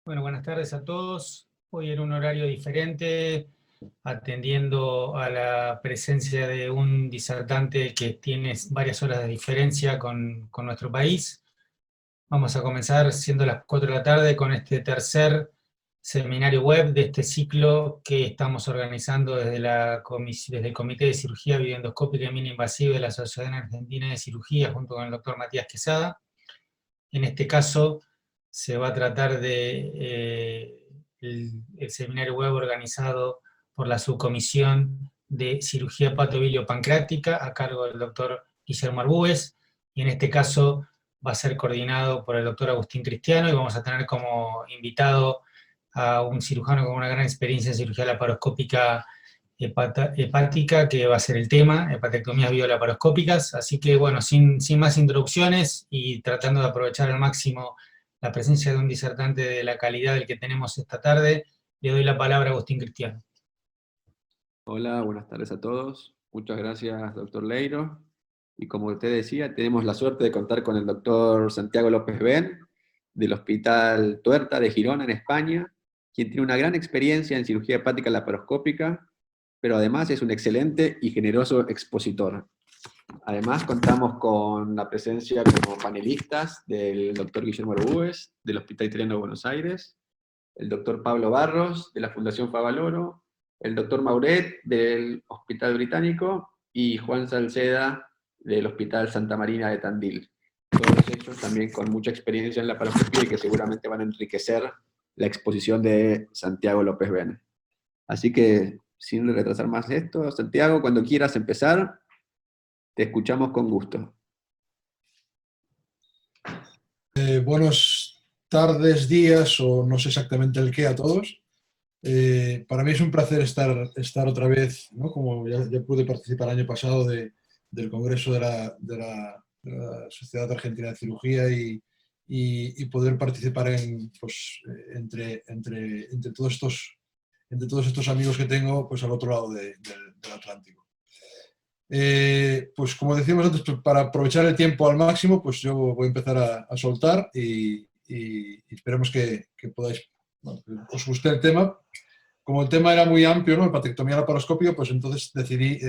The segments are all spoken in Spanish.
Bueno, buenas tardes a todos. Hoy en un horario diferente, atendiendo a la presencia de un disertante que tiene varias horas de diferencia con nuestro país. Vamos a comenzar siendo las 4 de la tarde con este tercer seminario web de este ciclo que estamos organizando desde el Comité de Cirugía Videoendoscópica y Mini-Invasiva de la Asociación Argentina de Cirugía, junto con el doctor Matías Quesada. En este caso se va a tratar de el seminario web organizado por la Subcomisión de Cirugía Hepatobiliopancreática a cargo del doctor Guillermo Arbúes, y en este caso va a ser coordinado por el doctor Agustín Cristiano, y vamos a tener como invitado a un cirujano con una gran experiencia en cirugía laparoscópica hepática, que va a ser el tema, hepatectomías biolaparoscópicas. Así que bueno, sin más introducciones y tratando de aprovechar al máximo la presencia de un disertante de la calidad del que tenemos esta tarde, le doy la palabra a Agustín Cristiano. Hola, buenas tardes a todos. Muchas gracias, doctor Leiro. Y como usted decía, tenemos la suerte de contar con el doctor Santiago López Ben, del Hospital Tuerta de Girona, en España, quien tiene una gran experiencia en cirugía hepática laparoscópica, pero además es un excelente y generoso expositor. Además, contamos con la presencia como panelistas del doctor Guillermo Arbúes, del Hospital Italiano de Buenos Aires, el doctor Pablo Barros, de la Fundación Favaloro, el doctor Mauret, del Hospital Británico, y Juan Salceda, del Hospital Santa Marina de Tandil. Todos ellos también con mucha experiencia en la laparoscopía y que seguramente van a enriquecer la exposición de Santiago López Ben. Así que, sin retrasar más esto, Santiago, cuando quieras empezar, te escuchamos con gusto. Buenas tardes, días, o no sé exactamente el qué a todos. Para mí es un placer estar otra vez, ¿no? Como ya pude participar el año pasado del Congreso de la Sociedad Argentina de Cirugía y poder participar entre todos estos amigos que tengo pues, al otro lado del Atlántico. Pues como decíamos antes, para aprovechar el tiempo al máximo, pues yo voy a empezar a soltar y esperemos que podáis, bueno, que os guste el tema. Como el tema era muy amplio, ¿no? Hepatectomía laparoscópica, pues entonces decidí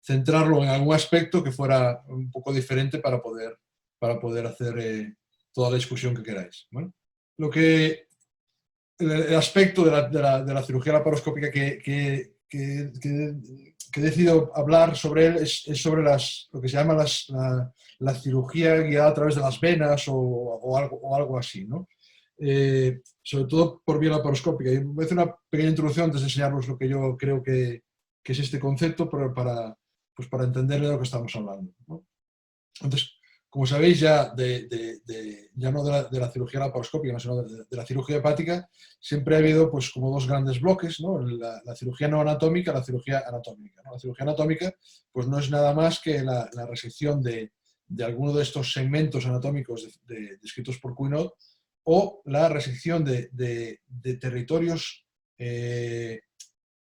centrarlo en algún aspecto que fuera un poco diferente para poder hacer toda la discusión que queráis, ¿vale? El aspecto de la cirugía laparoscópica que he decidido hablar sobre él es sobre lo que se llama la cirugía guiada a través de las venas o algo así, ¿no? Sobre todo por vía laparoscópica. Y voy a hacer una pequeña introducción antes de enseñaros lo que yo creo que es este concepto para entender de lo que estamos hablando, ¿no? Entonces, como sabéis, ya no de la cirugía laparoscópica, sino de la cirugía hepática, siempre ha habido pues, como dos grandes bloques, ¿no? La cirugía no anatómica y la cirugía anatómica, ¿no? La cirugía anatómica pues, no es nada más que la resección de alguno de estos segmentos anatómicos descritos por Cuinot, o la resección de territorios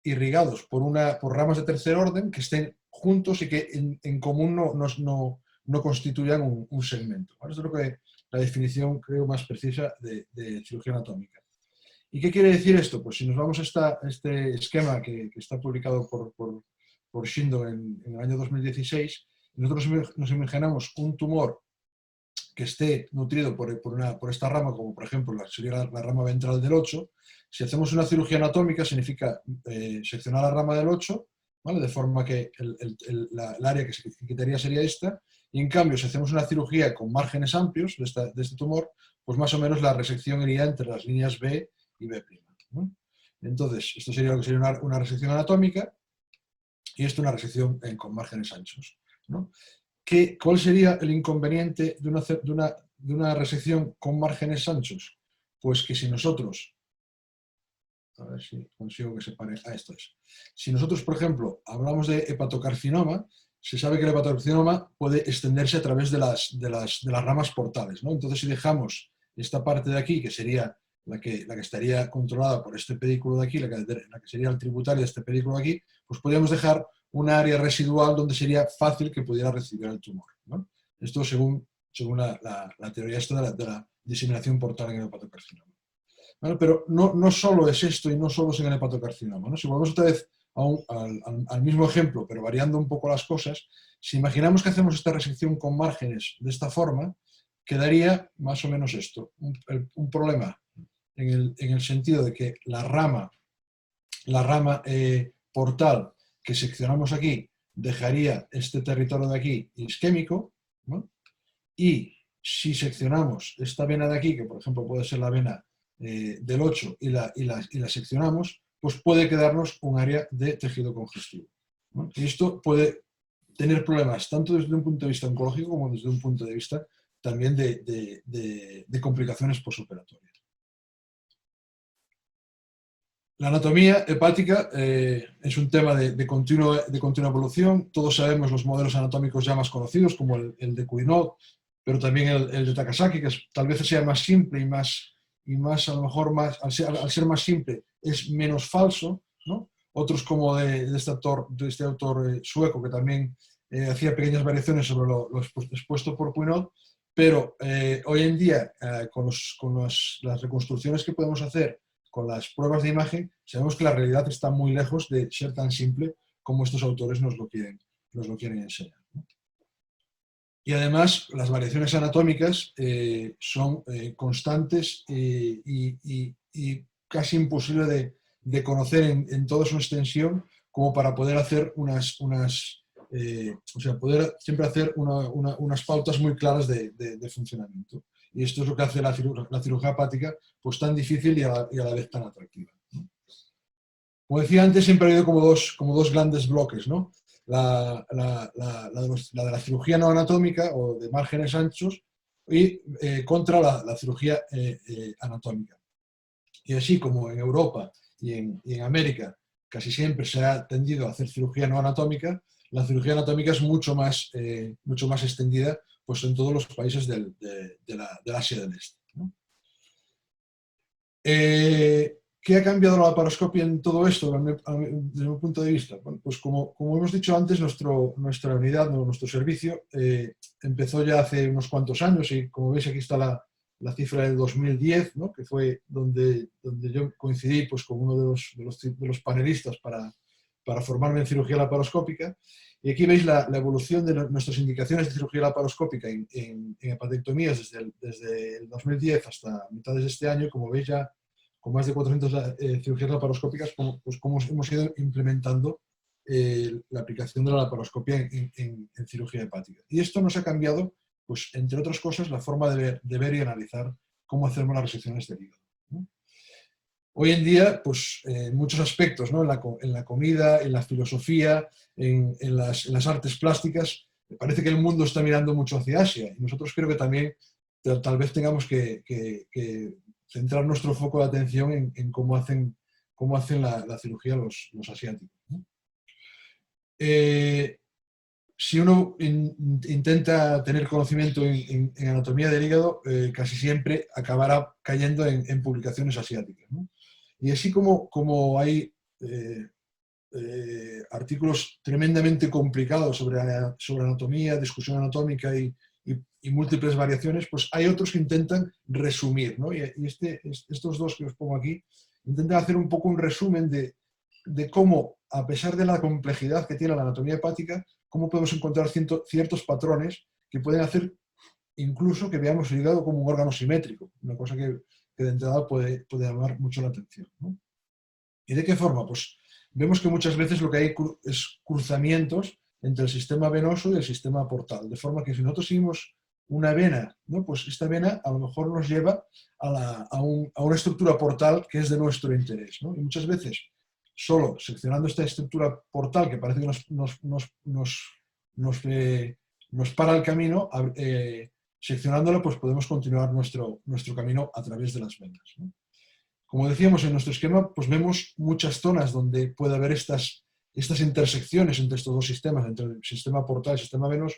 irrigados por ramas de tercer orden que estén juntos y que en común no constituyan un segmento, ¿vale? Esto es lo que la definición creo más precisa de cirugía anatómica. ¿Y qué quiere decir esto? Pues si nos vamos a este esquema que está publicado por Shindo en el año 2016, nosotros nos imaginamos un tumor que esté nutrido por esta rama, como por ejemplo sería la rama ventral del 8, si hacemos una cirugía anatómica significa seccionar la rama del 8, ¿vale? De forma que el área que se quitaría sería esta, y en cambio si hacemos una cirugía con márgenes amplios de este tumor, pues más o menos la resección iría entre las líneas B y B', ¿no? Entonces, esto sería lo que sería una resección anatómica, y esto una resección con márgenes anchos, ¿no? ¿Cuál sería el inconveniente de una resección con márgenes anchos? Pues que si nosotros, a ver si consigo que se pare, esto es. Si nosotros, por ejemplo, hablamos de hepatocarcinoma, se sabe que el hepatocarcinoma puede extenderse a través de las ramas portales, ¿no? Entonces, si dejamos esta parte de aquí, que sería la que estaría controlada por este pedículo de aquí, la que sería el tributario de este pedículo de aquí, pues podríamos dejar un área residual donde sería fácil que pudiera recibir el tumor, ¿no? Esto según la teoría esta de la diseminación portal en el hepatocarcinoma. ¿vale? Pero no solo es esto y no solo es en el hepatocarcinoma, ¿no? Si volvemos otra vez al mismo ejemplo, pero variando un poco las cosas, si imaginamos que hacemos esta resección con márgenes de esta forma, quedaría más o menos esto, un problema en el sentido de que la rama portal que seccionamos aquí dejaría este territorio de aquí isquémico, ¿no? Y si seccionamos esta vena de aquí, que por ejemplo puede ser la vena del 8 y la seccionamos, pues puede quedarnos un área de tejido congestivo, ¿no? Y esto puede tener problemas tanto desde un punto de vista oncológico como desde un punto de vista también de complicaciones postoperatorias. La anatomía hepática es un tema de continua evolución. Todos sabemos los modelos anatómicos ya más conocidos, como el de Kuinot, pero también el de Takasaki, que tal vez sea más simple y más a lo mejor, al ser más simple, es menos falso, ¿no? Otros como de este autor sueco, que también hacía pequeñas variaciones sobre lo expuesto por Kuinot, pero hoy en día, con las reconstrucciones que podemos hacer, con las pruebas de imagen, sabemos que la realidad está muy lejos de ser tan simple como estos autores nos lo quieren enseñar, ¿no? Y además, las variaciones anatómicas son constantes y casi imposible de conocer en toda su extensión, como para poder hacer poder siempre hacer unas pautas muy claras de funcionamiento. Y esto es lo que hace la cirugía hepática pues tan difícil y a la vez tan atractiva, ¿no? Como decía antes, siempre ha habido como dos grandes bloques, ¿no? La de la cirugía no anatómica o de márgenes anchos y contra la cirugía anatómica. Y así como en Europa y en América casi siempre se ha tendido a hacer cirugía no anatómica, la cirugía anatómica es mucho más extendida pues, en todos los países del Asia del Este, ¿no? ¿Qué ha cambiado la laparoscopia en todo esto desde mi punto de vista? Bueno, pues como hemos dicho antes, nuestra unidad, nuestro servicio, empezó ya hace unos cuantos años y como veis aquí está la cifra del 2010, ¿no? Que fue donde yo coincidí pues, con uno de los panelistas para formarme en cirugía laparoscópica. Y aquí veis la evolución de nuestras indicaciones de cirugía laparoscópica en hepatectomías desde el 2010 hasta mitades de este año. Como veis ya con más de 400 cirugías laparoscópicas, pues cómo hemos ido implementando la aplicación de la laparoscopia en cirugía hepática. Y esto nos ha cambiado, pues entre otras cosas, la forma de ver y analizar cómo hacemos las resecciones del hígado, ¿no? Hoy en día, pues en muchos aspectos, ¿no? En la comida, en la filosofía, en las artes plásticas, me parece que el mundo está mirando mucho hacia Asia y nosotros creo que también tal vez tengamos que centrar nuestro foco de atención en cómo hacen la cirugía los asiáticos, ¿no? Si uno intenta tener conocimiento en anatomía del hígado, casi siempre acabará cayendo en publicaciones asiáticas, ¿no? Y así como hay artículos tremendamente complicados sobre anatomía, discusión anatómica y múltiples variaciones, pues hay otros que intentan resumir, ¿no? Y estos dos que os pongo aquí intentan hacer un poco un resumen de cómo, a pesar de la complejidad que tiene la anatomía hepática, cómo podemos encontrar ciertos patrones que pueden hacer incluso que veamos el hígado como un órgano simétrico, una cosa que de entrada puede llamar mucho la atención, ¿no? ¿Y de qué forma? Pues vemos que muchas veces lo que hay es cruzamientos entre el sistema venoso y el sistema portal, de forma que si nosotros seguimos una vena, ¿no? Pues esta vena a lo mejor nos lleva a una estructura portal que es de nuestro interés, ¿no? Y muchas veces, solo seccionando esta estructura portal que parece que nos para el camino, seccionándola, pues podemos continuar nuestro camino a través de las venas, ¿no? Como decíamos en nuestro esquema, pues vemos muchas zonas donde puede haber estas intersecciones entre estos dos sistemas, entre el sistema portal y el sistema venoso,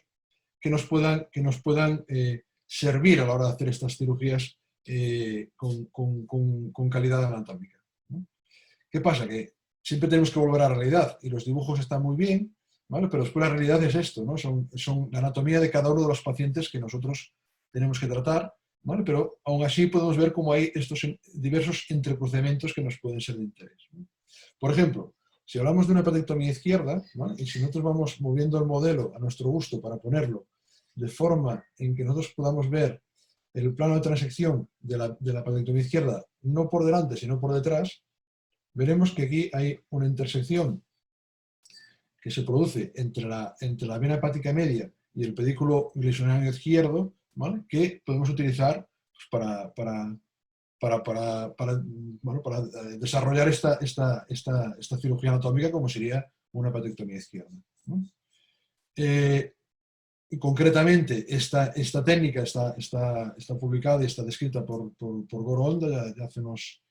que nos puedan servir a la hora de hacer estas cirugías con calidad anatómica, ¿no? ¿Qué pasa? Que siempre tenemos que volver a la realidad y los dibujos están muy bien, ¿vale? Pero después la realidad es esto, ¿no? Son la anatomía de cada uno de los pacientes que nosotros tenemos que tratar ¿vale? Pero aún así podemos ver cómo hay estos diversos entrecruzamientos que nos pueden ser de interés, ¿no? Por ejemplo, si hablamos de una hepatectomía izquierda, ¿vale? Y si nosotros vamos moviendo el modelo a nuestro gusto para ponerlo de forma en que nosotros podamos ver el plano de transección de la hepatectomía izquierda, no por delante, sino por detrás, veremos que aquí hay una intersección que se produce entre la vena hepática media y el pedículo glisonario izquierdo, ¿vale? Que podemos utilizar pues, para desarrollar esta cirugía anatómica como sería una hepatectomía izquierda, ¿no? Y concretamente, esta técnica está publicada y está descrita por Goro Honda ya hace unos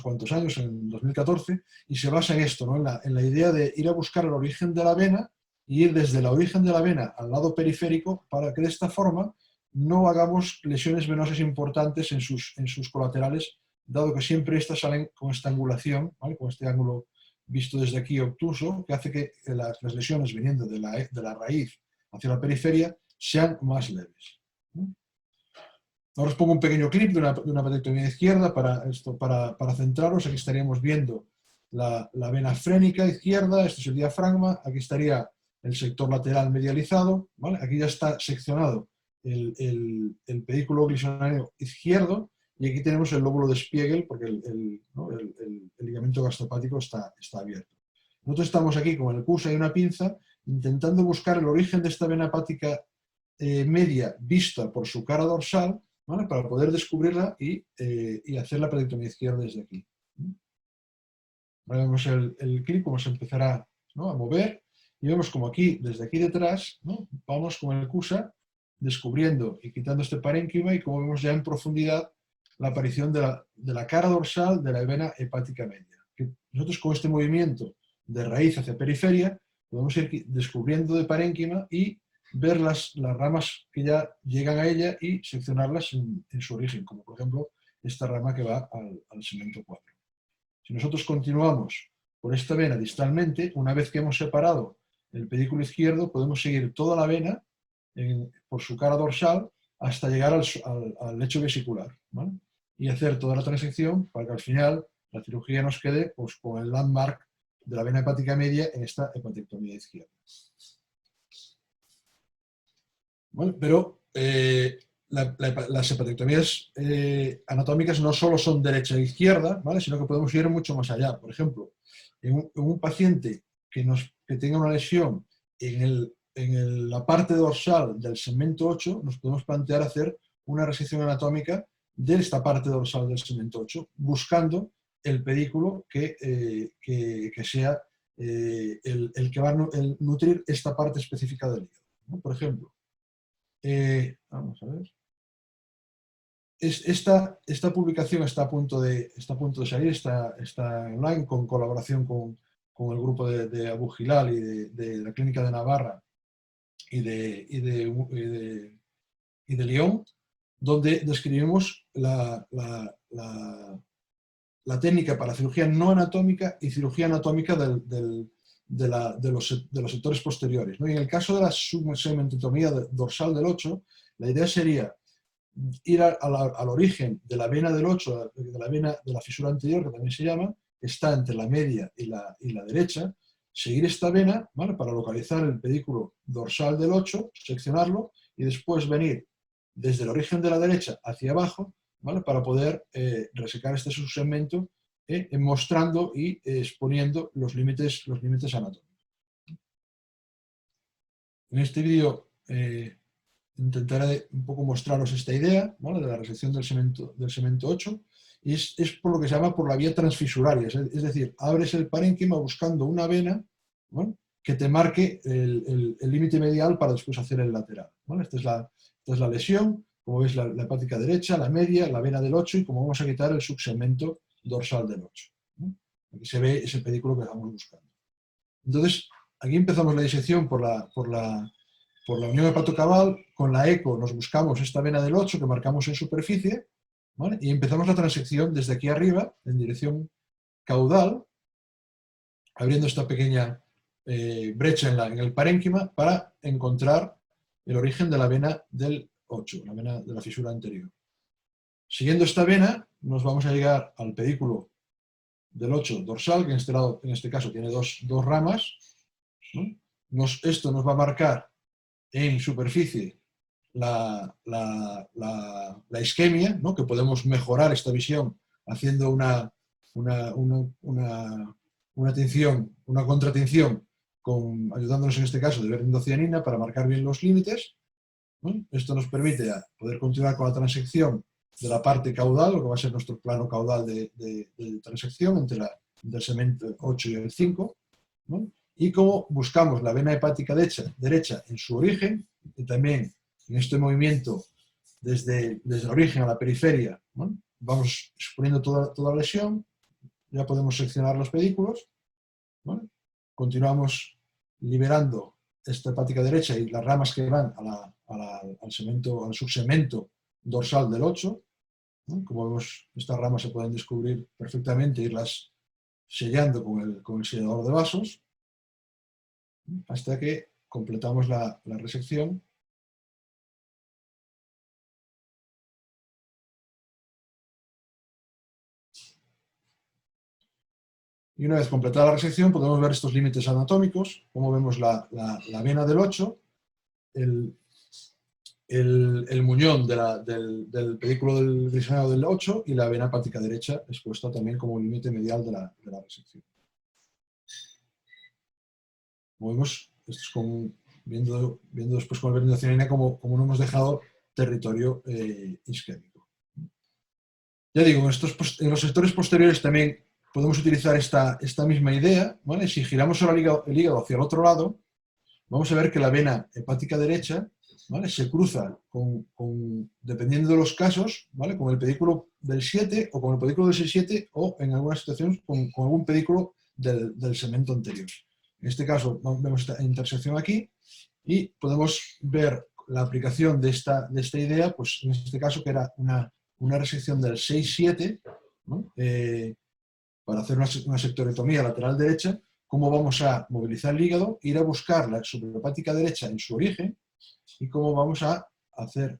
cuantos años, en 2014, y se basa en esto, ¿no? en la idea de ir a buscar el origen de la vena y ir desde el origen de la vena al lado periférico para que de esta forma no hagamos lesiones venosas importantes en sus colaterales, dado que siempre estas salen con esta angulación, ¿vale? Con este ángulo visto desde aquí obtuso, que hace que las lesiones viniendo de la raíz hacia la periferia sean más leves. Ahora os pongo un pequeño clip de una hepatectomía izquierda para centraros. Aquí estaríamos viendo la vena frénica izquierda, esto es el diafragma, aquí estaría el sector lateral medializado, ¿vale? Aquí ya está seccionado el pedículo glisonario izquierdo y aquí tenemos el lóbulo de Spiegel porque el ligamento gastropático está abierto. Nosotros estamos aquí con el CUSA y una pinza intentando buscar el origen de esta vena hepática media vista por su cara dorsal, ¿vale? Para poder descubrirla y hacer la hepatectomía izquierda desde aquí. Ahora vemos el clip, cómo se empezará, ¿no? A mover y vemos como aquí, desde aquí detrás, ¿no? Vamos con el CUSA descubriendo y quitando este parénquima y como vemos ya en profundidad la aparición de la cara dorsal de la vena hepática media. Que nosotros con este movimiento de raíz hacia periferia podemos ir descubriendo de parénquima y ver las ramas que ya llegan a ella y seccionarlas en su origen, como por ejemplo esta rama que va al segmento 4. Si nosotros continuamos por esta vena distalmente, una vez que hemos separado el pedículo izquierdo, podemos seguir toda la vena por su cara dorsal hasta llegar al lecho vesicular, ¿vale? Y hacer toda la transección para que al final la cirugía nos quede pues, con el landmark de la vena hepática media en esta hepatectomía izquierda. Bueno, pero las hepatectomías anatómicas no solo son derecha e izquierda, ¿vale? Sino que podemos ir mucho más allá. Por ejemplo, en un paciente que tenga una lesión en la parte dorsal del segmento 8, nos podemos plantear hacer una resección anatómica de esta parte dorsal del segmento 8, buscando el pedículo que sea el que va a nutrir esta parte específica del hígado, ¿no? Por ejemplo, vamos a ver. Esta publicación está a punto de salir, está online con colaboración con el grupo de Abu Hilal y de la Clínica de Navarra y de Lyon, donde describimos la técnica para cirugía no anatómica y cirugía anatómica de los sectores posteriores, ¿no? Y en el caso de la subsegmentotomía dorsal del 8, la idea sería ir al origen de la vena del 8, de la vena de la fisura anterior, que también se llama, que está entre la media y la derecha, seguir esta vena, ¿vale? Para localizar el pedículo dorsal del 8, seccionarlo y después venir desde el origen de la derecha hacia abajo, ¿vale? Para poder resecar este subsegmento, mostrando y exponiendo los límites anatómicos. En este vídeo intentaré un poco mostraros esta idea, ¿vale? De la resección del segmento 8, y es por lo que se llama por la vía transfisuraria, es decir, abres el parénquima buscando una vena, ¿vale? Que te marque el límite medial para después hacer el lateral, ¿vale? Esta es la lesión, como veis la hepática derecha, la media, la vena del 8 y como vamos a quitar el subsegmento dorsal del 8, ¿no? Aquí se ve ese pedículo que estamos buscando. Entonces, aquí empezamos la disección por la unión hepatocabal. Con la eco nos buscamos esta vena del 8 que marcamos en superficie, ¿vale? Y empezamos la transección desde aquí arriba, en dirección caudal, abriendo esta pequeña brecha en el parénquima para encontrar el origen de la vena del 8, la vena de la fisura anterior. Siguiendo esta vena, nos vamos a llegar al pedículo del 8 dorsal, que en este caso tiene dos ramas, ¿no? Esto nos va a marcar en superficie la isquemia, ¿no? Que podemos mejorar esta visión haciendo una tinción, una contratinción, ayudándonos en este caso de berindocianina para marcar bien los límites, ¿no? Esto nos permite poder continuar con la transección de la parte caudal, lo que va a ser nuestro plano caudal de transección entre el segmento 8 y el 5, ¿no? Y como buscamos la vena hepática derecha en su origen, y también en este movimiento desde el origen a la periferia, ¿no? Vamos exponiendo toda la lesión, ya podemos seccionar los pedículos, ¿no? Continuamos liberando esta hepática derecha y las ramas que van al subsegmento dorsal del 8, ¿no? Como vemos, estas ramas se pueden descubrir perfectamente, irlas sellando con el sellador de vasos, ¿no? Hasta que completamos la resección. Y una vez completada la resección podemos ver estos límites anatómicos, como vemos la vena del 8, el muñón del pedículo del grisaneo del 8 y la vena hepática derecha expuesta también como límite medial de la resección. Como vemos, esto es viendo después con la berindocianina como no hemos dejado territorio isquémico. Ya digo, en los sectores posteriores también podemos utilizar esta misma idea, ¿vale? Si giramos ahora el hígado hacia el otro lado, vamos a ver que la vena hepática derecha, ¿vale? Se cruza dependiendo de los casos, ¿vale? Con el pedículo del 7 o con el pedículo del 6-7 o en algunas situaciones con algún pedículo del segmento anterior. En este caso vemos esta intersección aquí y podemos ver la aplicación de esta idea, pues en este caso que era una resección del 6-7, ¿no? Para hacer una sectorectomía lateral derecha, cómo vamos a movilizar el hígado, ir a buscar la suprahepática derecha en su origen y cómo vamos a hacer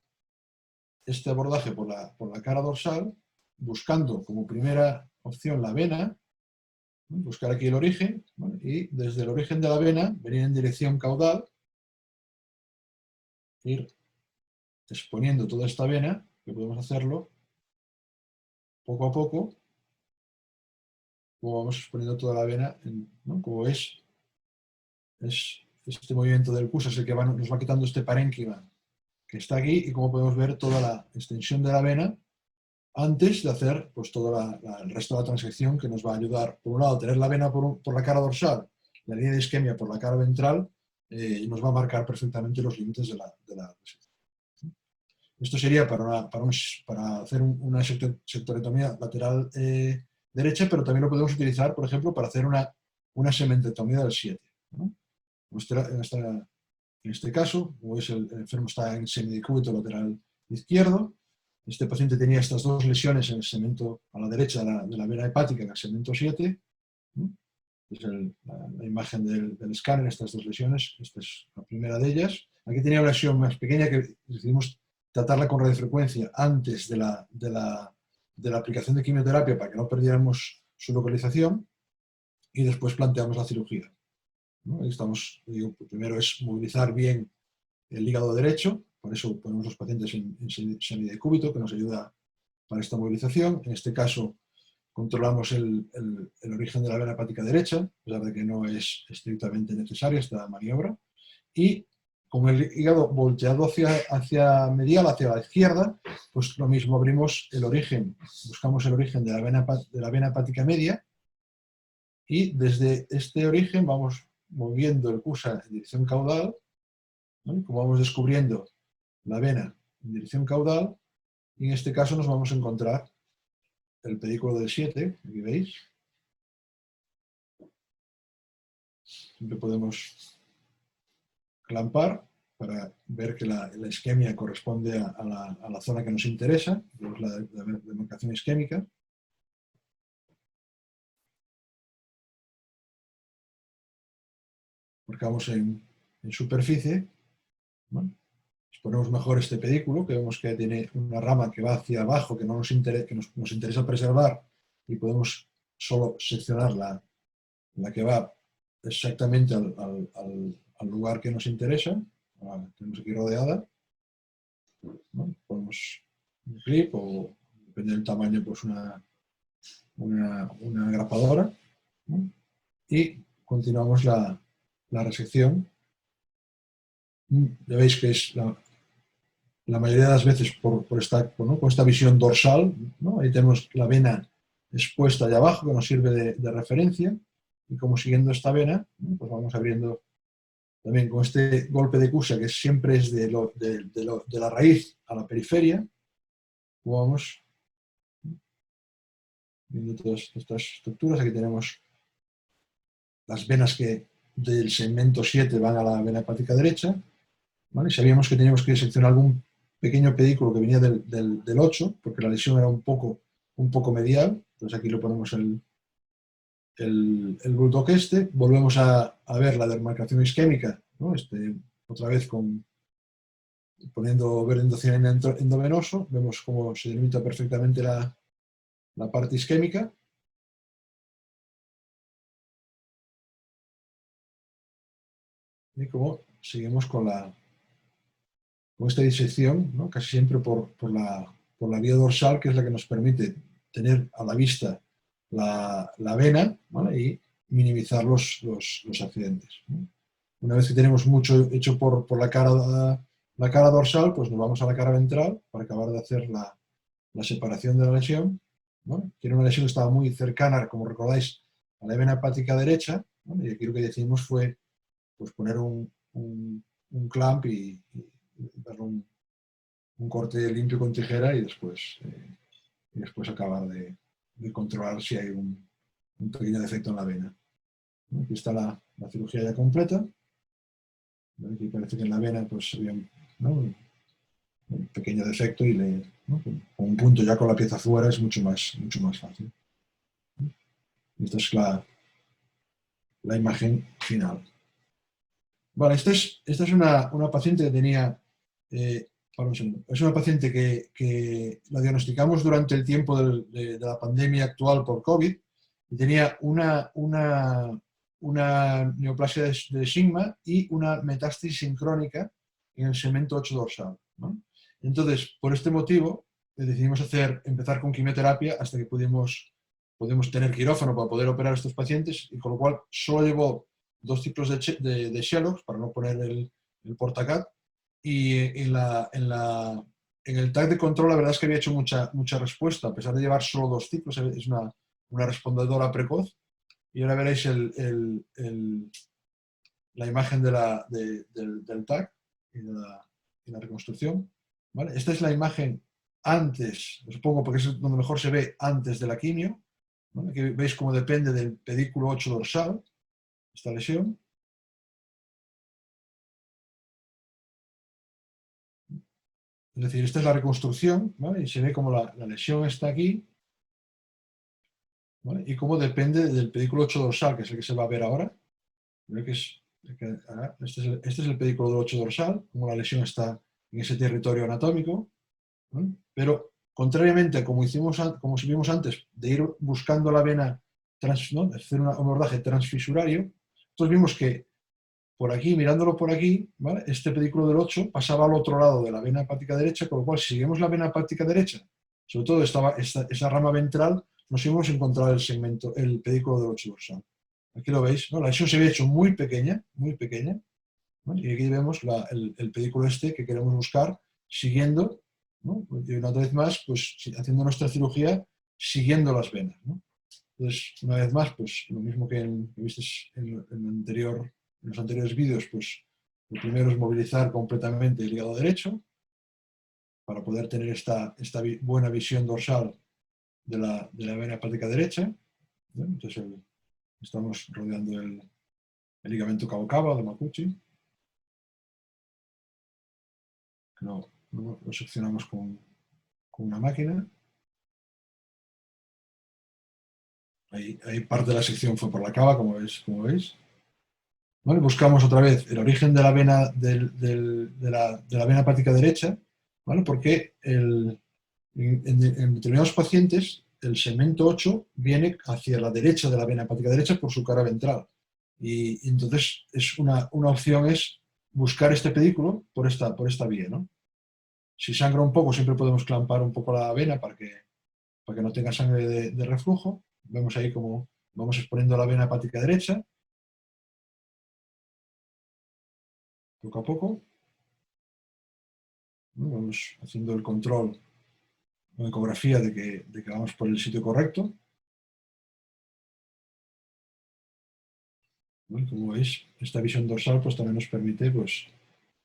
este abordaje por la cara dorsal, buscando como primera opción la vena, ¿no? Buscar aquí el origen, ¿no? Y desde el origen de la vena venir en dirección caudal, ir exponiendo toda esta vena, que podemos hacerlo poco a poco, como vamos exponiendo toda la vena, ¿no? Como es este movimiento del pus es el que nos va quitando este parénquima que está aquí y como podemos ver toda la extensión de la vena antes de hacer pues todo el resto de la transección que nos va a ayudar, por un lado, a tener la vena por la cara dorsal, la línea de isquemia por la cara ventral y nos va a marcar perfectamente los límites de la resección. Esto sería para hacer una sectorectomía lateral derecha, pero también lo podemos utilizar, por ejemplo, para hacer una segmentectomía del 7, ¿no? En este caso, como veis, el enfermo está en semidecúbito lateral izquierdo. Este paciente tenía estas dos lesiones en el segmento a la derecha de la vena hepática, en el segmento 7. Es la imagen del escáner, estas dos lesiones. Esta es la primera de ellas. Aquí tenía una lesión más pequeña que decidimos tratarla con radiofrecuencia antes de la aplicación de quimioterapia para que no perdiéramos su localización y después planteamos la cirugía, ¿no? Primero es movilizar bien el hígado derecho, por eso ponemos los pacientes en semidecúbito, que nos ayuda para esta movilización. En este caso, controlamos el origen de la vena hepática derecha, a pesar de que no es estrictamente necesaria esta maniobra. Y con el hígado volteado hacia medial, hacia la izquierda, pues lo mismo, abrimos el origen, buscamos el origen de la vena hepática media y desde este origen vamos moviendo el CUSA en dirección caudal, ¿no? Como vamos descubriendo la vena en dirección caudal, y en este caso nos vamos a encontrar el pedículo del 7, aquí veis. Siempre podemos clampar para ver que la isquemia corresponde a la zona que nos interesa, que es la demarcación isquémica. Marcamos en superficie, ¿no? ponemos mejor este pedículo, que vemos que tiene una rama que va hacia abajo, que nos interesa preservar, y podemos solo seccionar la que va exactamente al lugar que nos interesa. Ahora tenemos aquí rodeada, ¿no? Ponemos un clip o, depende del tamaño, pues una grapadora, ¿no? Y continuamos la resección. Ya veis que es la mayoría de las veces por esta visión dorsal, ¿no? Ahí tenemos la vena expuesta allá abajo que nos sirve de referencia, y como siguiendo esta vena, ¿no? Pues vamos abriendo también con este golpe de Cusia, que siempre es de la raíz a la periferia. Vamos viendo todas estas estructuras. Aquí tenemos las venas que del segmento 7 van a la vena hepática derecha, ¿vale? Sabíamos que teníamos que seccionar algún pequeño pedículo que venía del 8, porque la lesión era un poco medial. Entonces aquí lo ponemos el bulldog este. Volvemos a ver la demarcación isquémica, ¿no? Otra vez poniendo verendocina endovenoso. Vemos cómo se delimita perfectamente la parte isquémica. Y cómo seguimos con esta disección, ¿no? Casi siempre por la vía dorsal, que es la que nos permite tener a la vista la vena, ¿vale? Y minimizar los accidentes, ¿no? Una vez que tenemos mucho hecho por la cara dorsal, pues nos vamos a la cara ventral para acabar de hacer la separación de la lesión, ¿no? Tiene una lesión que estaba muy cercana, como recordáis, a la vena hepática derecha, ¿no? Y aquí lo que decidimos fue, pues, poner un clamp y darle un corte limpio con tijera, y después acabar de controlar si hay un pequeño defecto en la vena. Aquí está la cirugía ya completa. Aquí parece que en la vena pues había, ¿no?, un pequeño defecto, y ¿no?, con un punto ya con la pieza fuera es mucho más fácil. Esta es la imagen final. Vale, esta es una paciente que tenía, es una paciente que la diagnosticamos durante el tiempo de la pandemia actual por COVID, y tenía una neoplasia de sigma y una metástasis sincrónica en el segmento 8 dorsal, ¿no? Entonces, por este motivo, decidimos empezar con quimioterapia hasta que pudimos tener quirófano para poder operar a estos pacientes, y con lo cual solo llevó 2 ciclos de Shellox, para no poner el Portacat, y en el TAC de control la verdad es que había hecho mucha respuesta, a pesar de llevar solo 2 ciclos. Es una respondedora precoz. Y ahora veréis la imagen del TAC y la reconstrucción, ¿vale? Esta es la imagen antes, supongo, porque es donde mejor se ve antes de la quimio, ¿vale? Aquí veis cómo depende del pedículo 8 dorsal esta lesión. Es decir, esta es la reconstrucción, ¿vale? Y se ve como la lesión está aquí, ¿vale? Y cómo depende del pedículo 8 dorsal, que es el que se va a ver ahora. Este es el pedículo del 8 dorsal, como la lesión está en ese territorio anatómico, ¿no? Pero contrariamente a como vimos antes, de ir buscando la vena, ¿no?, de hacer un abordaje transfisurario, entonces vimos que por aquí, mirándolo por aquí, ¿vale?, este pedículo del 8 pasaba al otro lado de la vena hepática derecha, con lo cual, si seguimos la vena hepática derecha, sobre todo esa rama ventral, nos hemos encontrado el pedículo del 8 dorsal. Aquí lo veis, ¿no? La lesión se había hecho muy pequeña, ¿no? Y aquí vemos el pedículo que queremos buscar, siguiendo, ¿no? Y una vez más, pues haciendo nuestra cirugía, siguiendo las venas, ¿no? Entonces, una vez más, pues lo mismo que viste en los anteriores vídeos, pues lo primero es movilizar completamente el hígado derecho para poder tener esta buena visión dorsal de la vena hepática derecha, ¿no? Entonces estamos rodeando el ligamento cabo-cava de Makuuchi, que lo seccionamos con una máquina. Ahí parte de la sección fue por la cava, como veis. ¿Vale? Buscamos otra vez el origen de la vena, de la vena hepática derecha, ¿vale? Porque en determinados pacientes el segmento 8 viene hacia la derecha de la vena hepática derecha por su cara ventral. Y entonces es una opción es buscar este pedículo por esta vía, ¿no? Si sangra un poco, siempre podemos clampar un poco la vena para que no tenga sangre de reflujo. Vemos ahí como vamos exponiendo la vena hepática derecha, poco a poco. Vamos haciendo el control, la ecografía de que vamos por el sitio correcto. Bueno, como veis, esta visión dorsal pues, también nos permite pues,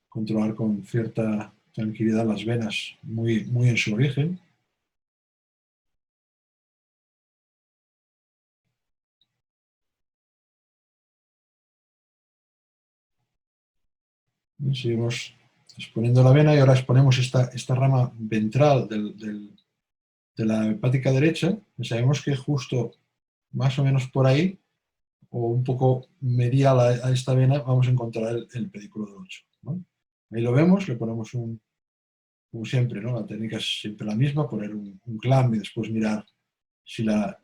controlar con cierta tranquilidad las venas muy, muy en su origen. Seguimos exponiendo la vena y ahora exponemos esta rama ventral de la hepática derecha. Y sabemos que justo más o menos por ahí, o un poco medial a esta vena, vamos a encontrar el pedículo del 8. ¿No? Ahí lo vemos, le ponemos como siempre, ¿no? La técnica es siempre la misma, poner un clamp y después mirar si la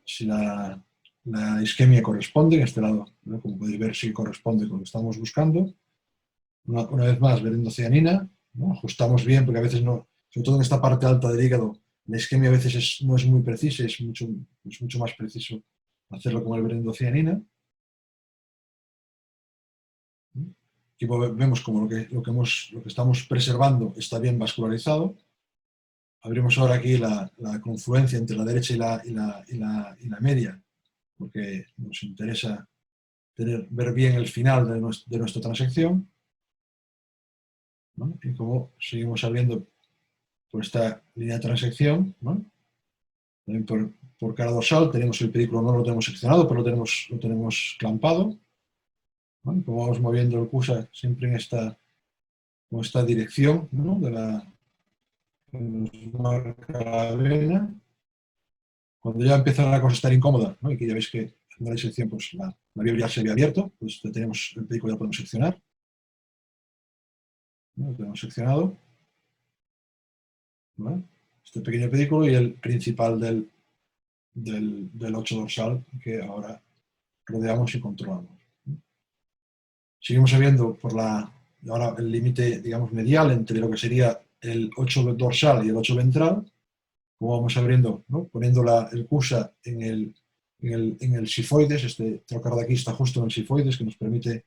isquemia corresponde, en este lado, ¿no? Como podéis ver, si corresponde con lo que estamos buscando. Una vez más, berendocianina, ¿no? Ajustamos bien, porque a veces no, sobre todo en esta parte alta del hígado, la isquemia a veces no es muy precisa, es mucho más preciso hacerlo con el berendocianina. Aquí vemos como lo que estamos preservando está bien vascularizado. Abrimos ahora aquí la confluencia entre la derecha y la media, porque nos interesa ver bien el final de nuestra transección. ¿No? Y como seguimos abriendo por esta línea de transección, ¿no? También por cara dorsal tenemos el pedículo, no lo tenemos seccionado, pero lo tenemos clampado. ¿No? Como vamos moviendo el CUSA siempre en esta dirección, ¿no? De que nos marca la vena. Cuando ya empieza la cosa a estar incómoda, ¿no? Y que ya veis que en la disección pues, la vía ya se había abierto, pues ya tenemos el pedículo, ya podemos seccionar. ¿No? Lo tenemos seccionado. ¿No? Este pequeño pedículo y el principal del 8 dorsal que ahora rodeamos y controlamos. Seguimos viendo ahora el límite, digamos, medial entre lo que sería el 8 dorsal y el 8 ventral, como vamos abriendo, ¿no? Poniendo el CUSA en el sifoides. Este trocar de aquí está justo en el sifoides, que nos permite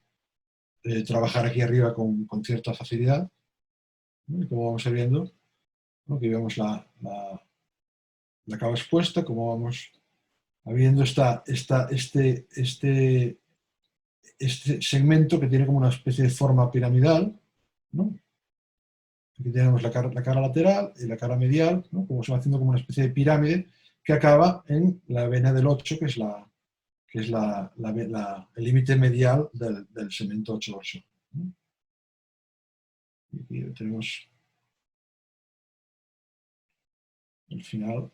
trabajar aquí arriba con cierta facilidad. ¿No? Y como vamos viendo, ¿no? Aquí vemos la cava expuesta, como vamos viendo este segmento que tiene como una especie de forma piramidal, ¿no? Aquí tenemos la cara lateral y la cara medial, ¿no? Como se va haciendo como una especie de pirámide que acaba en la vena del 8, que es el límite medial del segmento 8 dorsal. ¿No? Y aquí tenemos el final,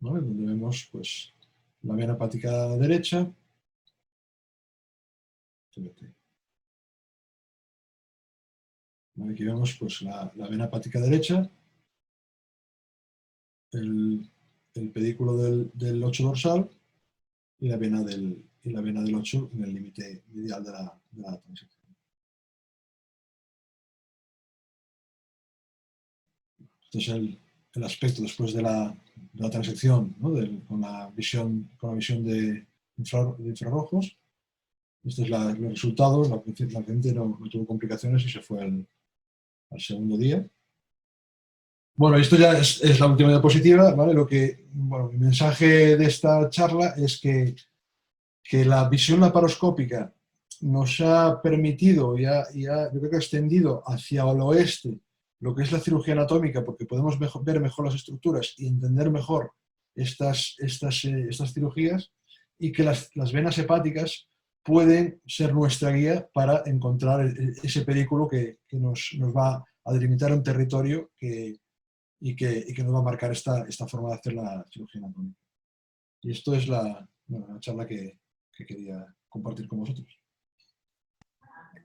¿no? Donde vemos pues, la vena hepática derecha. Aquí vemos pues, la vena hepática derecha, el pedículo del 8 dorsal y la vena del 8 en el límite medial de la transección. Este es el aspecto después de la transección, ¿no? con la visión de infrarrojos. Estos son los resultados. La paciente no tuvo complicaciones y se fue al segundo día. Bueno, esto ya es la última diapositiva, ¿vale? Mi mensaje de esta charla es que la visión laparoscópica nos ha permitido yo creo que ha extendido hacia el oeste lo que es la cirugía anatómica, porque podemos ver mejor las estructuras y entender mejor estas cirugías, y que las venas hepáticas pueden ser nuestra guía para encontrar ese pedículo que nos va a delimitar un territorio y que nos va a marcar esta forma de hacer la cirugía anatómica. Y esto es la charla que quería compartir con vosotros.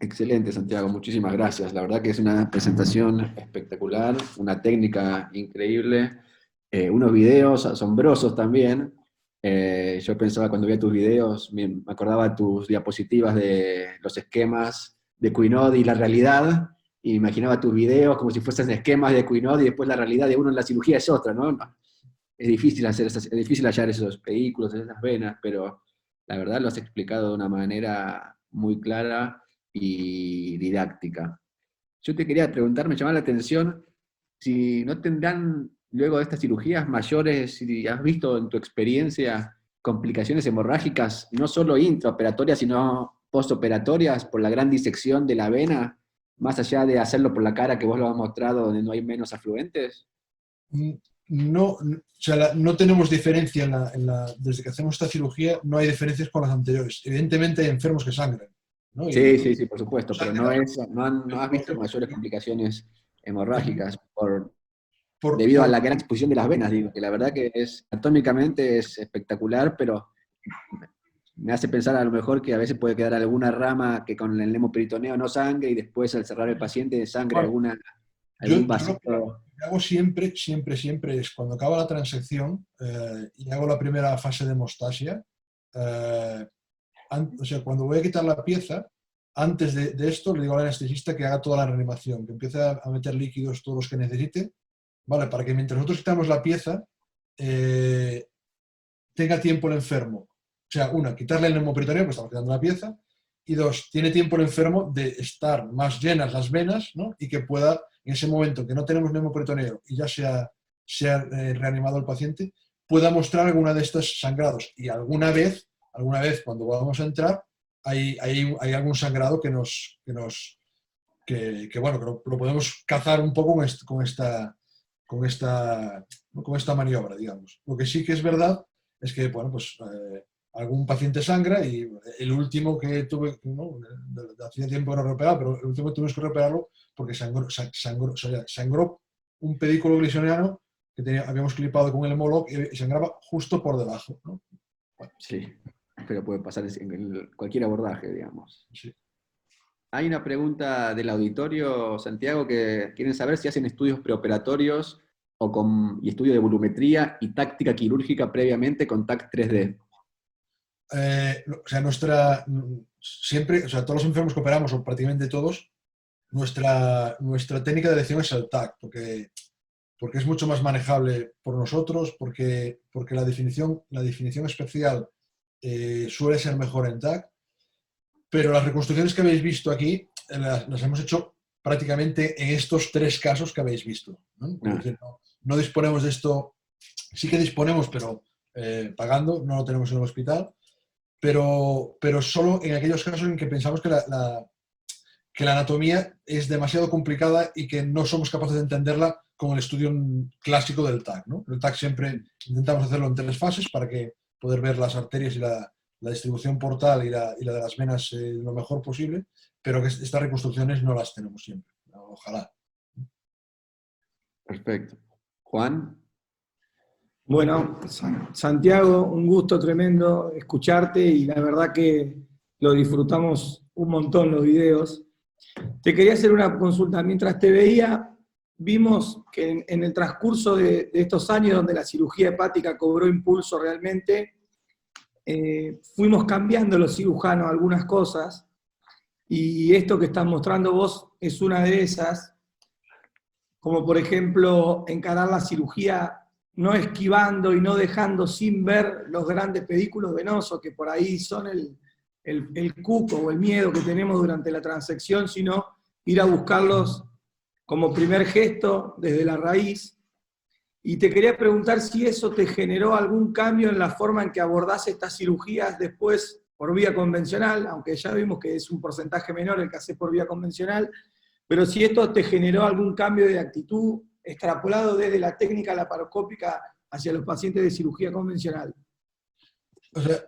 Excelente, Santiago, muchísimas gracias. La verdad que es una presentación espectacular, una técnica increíble, unos videos asombrosos también. Yo pensaba cuando veía tus videos, me acordaba de tus diapositivas de los esquemas de Quinault y la realidad, y imaginaba tus videos como si fuesen esquemas de Quinault y después la realidad de uno en la cirugía es otra, ¿no? Es difícil es difícil hallar esos vehículos, esas venas, pero la verdad lo has explicado de una manera muy clara y didáctica. Yo te quería preguntar, me llamaba la atención, si no tendrán luego de estas cirugías mayores, si has visto en tu experiencia complicaciones hemorrágicas, no solo intraoperatorias, sino postoperatorias por la gran disección de la vena, más allá de hacerlo por la cara que vos lo has mostrado, donde no hay menos afluentes. No, o sea, no tenemos diferencia desde que hacemos esta cirugía, no hay diferencias con las anteriores. Evidentemente hay enfermos que sangran, ¿no? Sí, sí, sí, por supuesto, pero no has visto mayores complicaciones hemorrágicas debido a la gran exposición de las venas, digo, que la verdad que anatómicamente es espectacular, pero me hace pensar a lo mejor que a veces puede quedar alguna rama que con el hemoperitoneo no sangre y después al cerrar el paciente sangre Bueno, algún yo lo vasito. que hago siempre es cuando acaba la transección y hago la primera fase de hemostasia, o sea, cuando voy a quitar la pieza, antes de esto le digo al anestesista que haga toda la reanimación, que empiece a meter líquidos todos los que necesite, ¿vale? Para que mientras nosotros quitamos la pieza, tenga tiempo el enfermo. O sea, una, quitarle el neumoperitoneo, pues estamos quitando la pieza, y dos, tiene tiempo el enfermo de estar más llenas las venas, ¿no? Y que pueda, en ese momento que no tenemos neumoperitoneo y ya se ha reanimado el paciente, pueda mostrar alguna de estos sangrados. Y alguna vez cuando vamos a entrar, hay algún sangrado que bueno, que lo podemos cazar un poco con esta maniobra, digamos. Lo que sí que es verdad es que, bueno, pues algún paciente sangra y el último que tuve, ¿no? Hacía tiempo que no reoperaba, pero el último que tuvimos que reoperarlo porque sangró un pedículo glisoniano que habíamos clipado con el hemolog y sangraba justo por debajo, ¿no? Bueno, Sí, pero puede pasar en cualquier abordaje, digamos. sí. Hay una pregunta del auditorio, Santiago, que quieren saber si hacen estudios preoperatorios y estudio de volumetría y táctica quirúrgica previamente con TAC 3D. O sea, todos los enfermos que operamos, o prácticamente todos, nuestra técnica de elección es el TAC, porque es mucho más manejable por nosotros, porque la definición especial suele ser mejor en TAC, pero las reconstrucciones que habéis visto aquí las hemos hecho prácticamente en estos 3 casos que habéis visto, ¿no? Es decir, no disponemos de esto, sí que disponemos, pero pagando, no lo tenemos en el hospital, pero solo en aquellos casos en que pensamos que la anatomía es demasiado complicada y que no somos capaces de entenderla con el estudio clásico del TAC, ¿no? El TAC siempre intentamos hacerlo en 3 fases para poder ver las arterias y la distribución portal y la de las venas lo mejor posible, pero que estas reconstrucciones no las tenemos siempre. Ojalá. Perfecto. Juan. Bueno, Santiago, un gusto tremendo escucharte y la verdad que lo disfrutamos un montón los videos. Te quería hacer una consulta. Mientras te veía, vimos que en el transcurso de estos años donde la cirugía hepática cobró impulso realmente, fuimos cambiando los cirujanos algunas cosas y esto que estás mostrando vos es una de esas, como por ejemplo encarar la cirugía no esquivando y no dejando sin ver los grandes pedículos venosos que por ahí son el cuco o el miedo que tenemos durante la transección, sino ir a buscarlos como primer gesto desde la raíz. Y te quería preguntar si eso te generó algún cambio en la forma en que abordás estas cirugías después por vía convencional, aunque ya vimos que es un porcentaje menor el que haces por vía convencional, pero si esto te generó algún cambio de actitud extrapolado desde la técnica laparoscópica hacia los pacientes de cirugía convencional. O sea,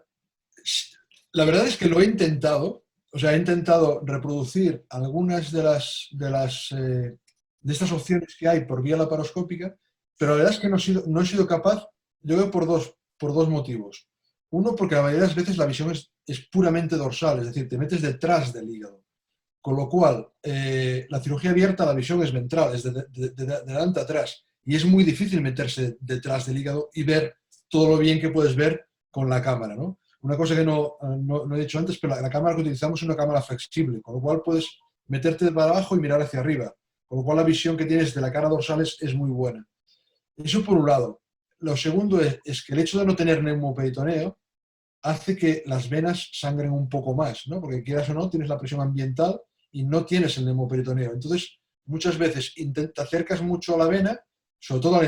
la verdad es que lo he intentado, o sea, he intentado reproducir algunas de estas opciones que hay por vía laparoscópica, pero la verdad es que no he sido capaz, yo veo por dos motivos. Uno, porque la mayoría de las veces la visión es puramente dorsal, es decir, te metes detrás del hígado. Con lo cual, la cirugía abierta, la visión es ventral, es de delante a atrás. Y es muy difícil meterse detrás del hígado y ver todo lo bien que puedes ver con la cámara, ¿no? Una cosa que no he dicho antes, pero la cámara que utilizamos es una cámara flexible, con lo cual puedes meterte para abajo y mirar hacia arriba. Con lo cual la visión que tienes de la cara dorsal es muy buena. Eso por un lado. Lo segundo es que el hecho de no tener neumoperitoneo hace que las venas sangren un poco más, ¿no? Porque quieras o no, tienes la presión ambiental y no tienes el neumoperitoneo. Entonces, muchas veces te acercas mucho a la vena, sobre todo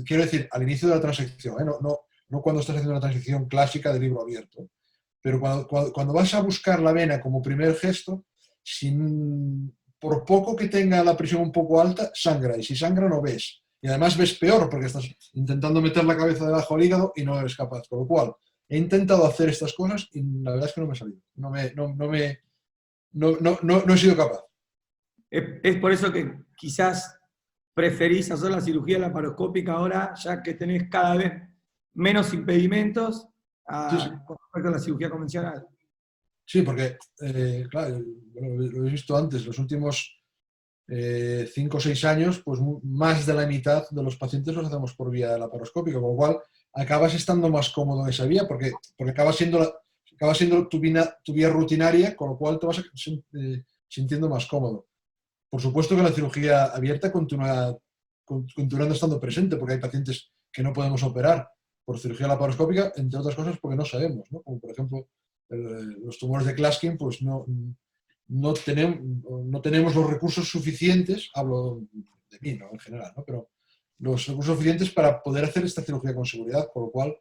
quiero decir, al inicio de la transección, ¿eh? No cuando estás haciendo una transección clásica de libro abierto. Pero cuando vas a buscar la vena como primer gesto, por poco que tenga la presión un poco alta, sangra. Y si sangra no ves. Y además ves peor porque estás intentando meter la cabeza debajo del hígado y no eres capaz. Con lo cual, he intentado hacer estas cosas y la verdad es que no me ha salido. No he sido capaz. Es por eso que quizás preferís hacer la cirugía laparoscópica ahora, ya que tenés cada vez menos impedimentos con respecto a la cirugía convencional. Sí, porque, claro, lo he visto antes, los últimos 5 o 6 años, pues más de la mitad de los pacientes los hacemos por vía laparoscópica, con lo cual acabas estando más cómodo en esa vía, porque acaba siendo tu vía rutinaria, con lo cual te vas sintiendo más cómodo. Por supuesto que la cirugía abierta continuando estando presente, porque hay pacientes que no podemos operar por cirugía laparoscópica, entre otras cosas porque no sabemos, ¿no? Como por ejemplo los tumores de Klatskin, pues no tenemos los recursos suficientes, hablo de mí, ¿no? En general, ¿no? Pero los recursos suficientes para poder hacer esta cirugía con seguridad, con lo cual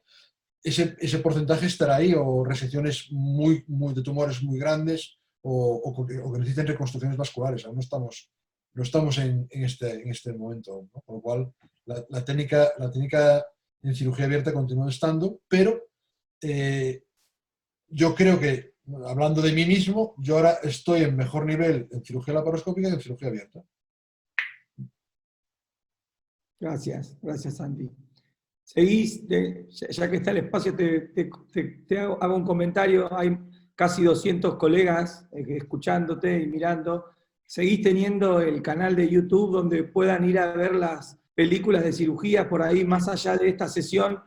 ese porcentaje estará ahí, o resecciones de tumores muy grandes, o que necesiten reconstrucciones vasculares. Aún no estamos en este momento, ¿no? Con lo cual la técnica en cirugía abierta continúa estando, pero yo creo que, hablando de mí mismo, yo ahora estoy en mejor nivel en cirugía laparoscópica que en cirugía abierta. Gracias, Santi. Seguís, ya que está el espacio, te hago un comentario. Hay casi 200 colegas escuchándote y mirando. ¿Seguís teniendo el canal de YouTube donde puedan ir a ver las películas de cirugía por ahí, más allá de esta sesión,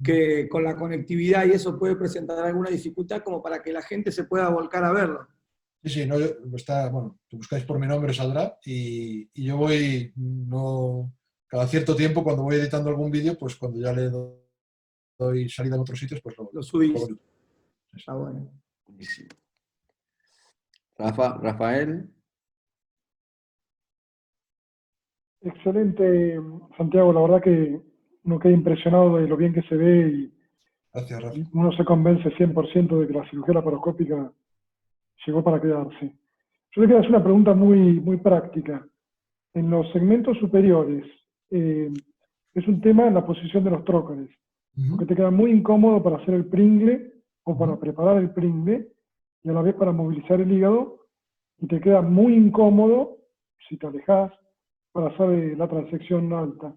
que con la conectividad y eso puede presentar alguna dificultad, como para que la gente se pueda volcar a verlo? Sí, no, si buscáis por mi nombre saldrá, y yo voy, cada cierto tiempo, cuando voy editando algún vídeo, pues cuando ya le doy salida en otros sitios, pues lo subís. Está bueno. Buenísimo. Rafael. Excelente, Santiago. La verdad que uno queda impresionado de lo bien que se ve y Gracias, Rafa. uno se convence 100% de que la cirugía laparoscópica llegó para quedarse. Yo le quiero hacer una pregunta muy, muy práctica. En los segmentos superiores, es un tema en la posición de los trócares, porque te queda muy incómodo para hacer el pringle o para preparar el pringle, y a la vez para movilizar el hígado, y te queda muy incómodo, si te alejas, para hacer la transección alta.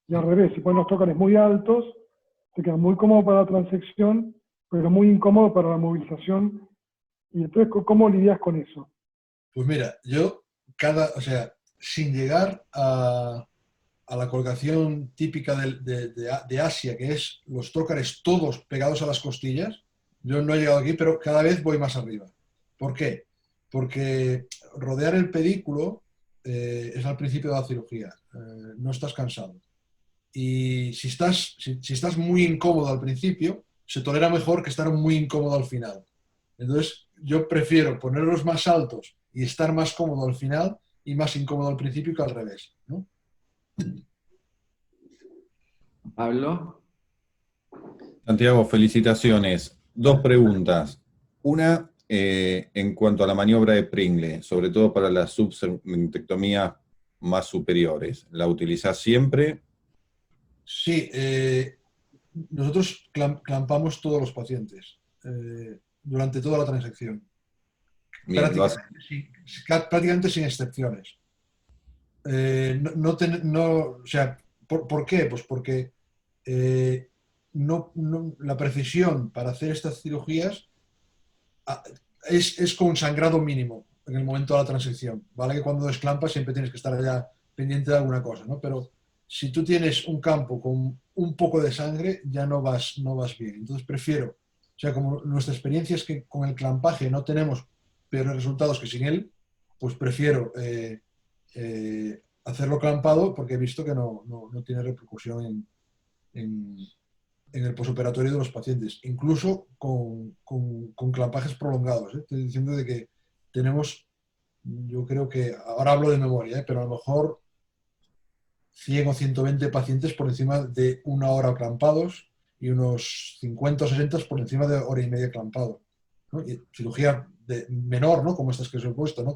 Y al revés, si pones los trócares muy altos, te queda muy cómodo para la transección, pero muy incómodo para la movilización. Y entonces, ¿cómo lidias con eso? Pues mira, yo sin llegar a la colocación típica de Asia, que es los trócares todos pegados a las costillas, yo no he llegado aquí, pero cada vez voy más arriba. ¿Por qué? Porque rodear el pedículo es al principio de la cirugía, no estás cansado. Y si estás muy incómodo al principio, se tolera mejor que estar muy incómodo al final. Entonces, yo prefiero ponerlos más altos y estar más cómodo al final y más incómodo al principio que al revés, ¿no? Pablo. Santiago, felicitaciones. 2 preguntas. Una, en cuanto a la maniobra de Pringle, sobre todo para las subsegmentectomías más superiores. ¿La utilizás siempre? Sí, nosotros clampamos todos los pacientes durante toda la transección. Bien, Prácticamente sin excepciones. ¿Por qué? Pues porque la precisión para hacer estas cirugías es con un sangrado mínimo. en el momento de la transección. Vale que cuando desclampas siempre tienes que estar allá pendiente de alguna cosa, ¿no? Pero si tú tienes un campo con un poco de sangre, ya no vas bien. Entonces prefiero, o sea, como nuestra experiencia es que con el clampaje no tenemos peores resultados que sin él, pues prefiero hacerlo clampado porque he visto que no tiene repercusión en el posoperatorio de los pacientes, incluso con clampajes prolongados. Estoy diciendo de que tenemos, yo creo que, ahora hablo de memoria, pero a lo mejor 100 o 120 pacientes por encima de 1 hora clampados y unos 50 o 60 por encima de 1 hora y media clampado, ¿no? Y cirugía menor, ¿no? Como estas que os he puesto, ¿no?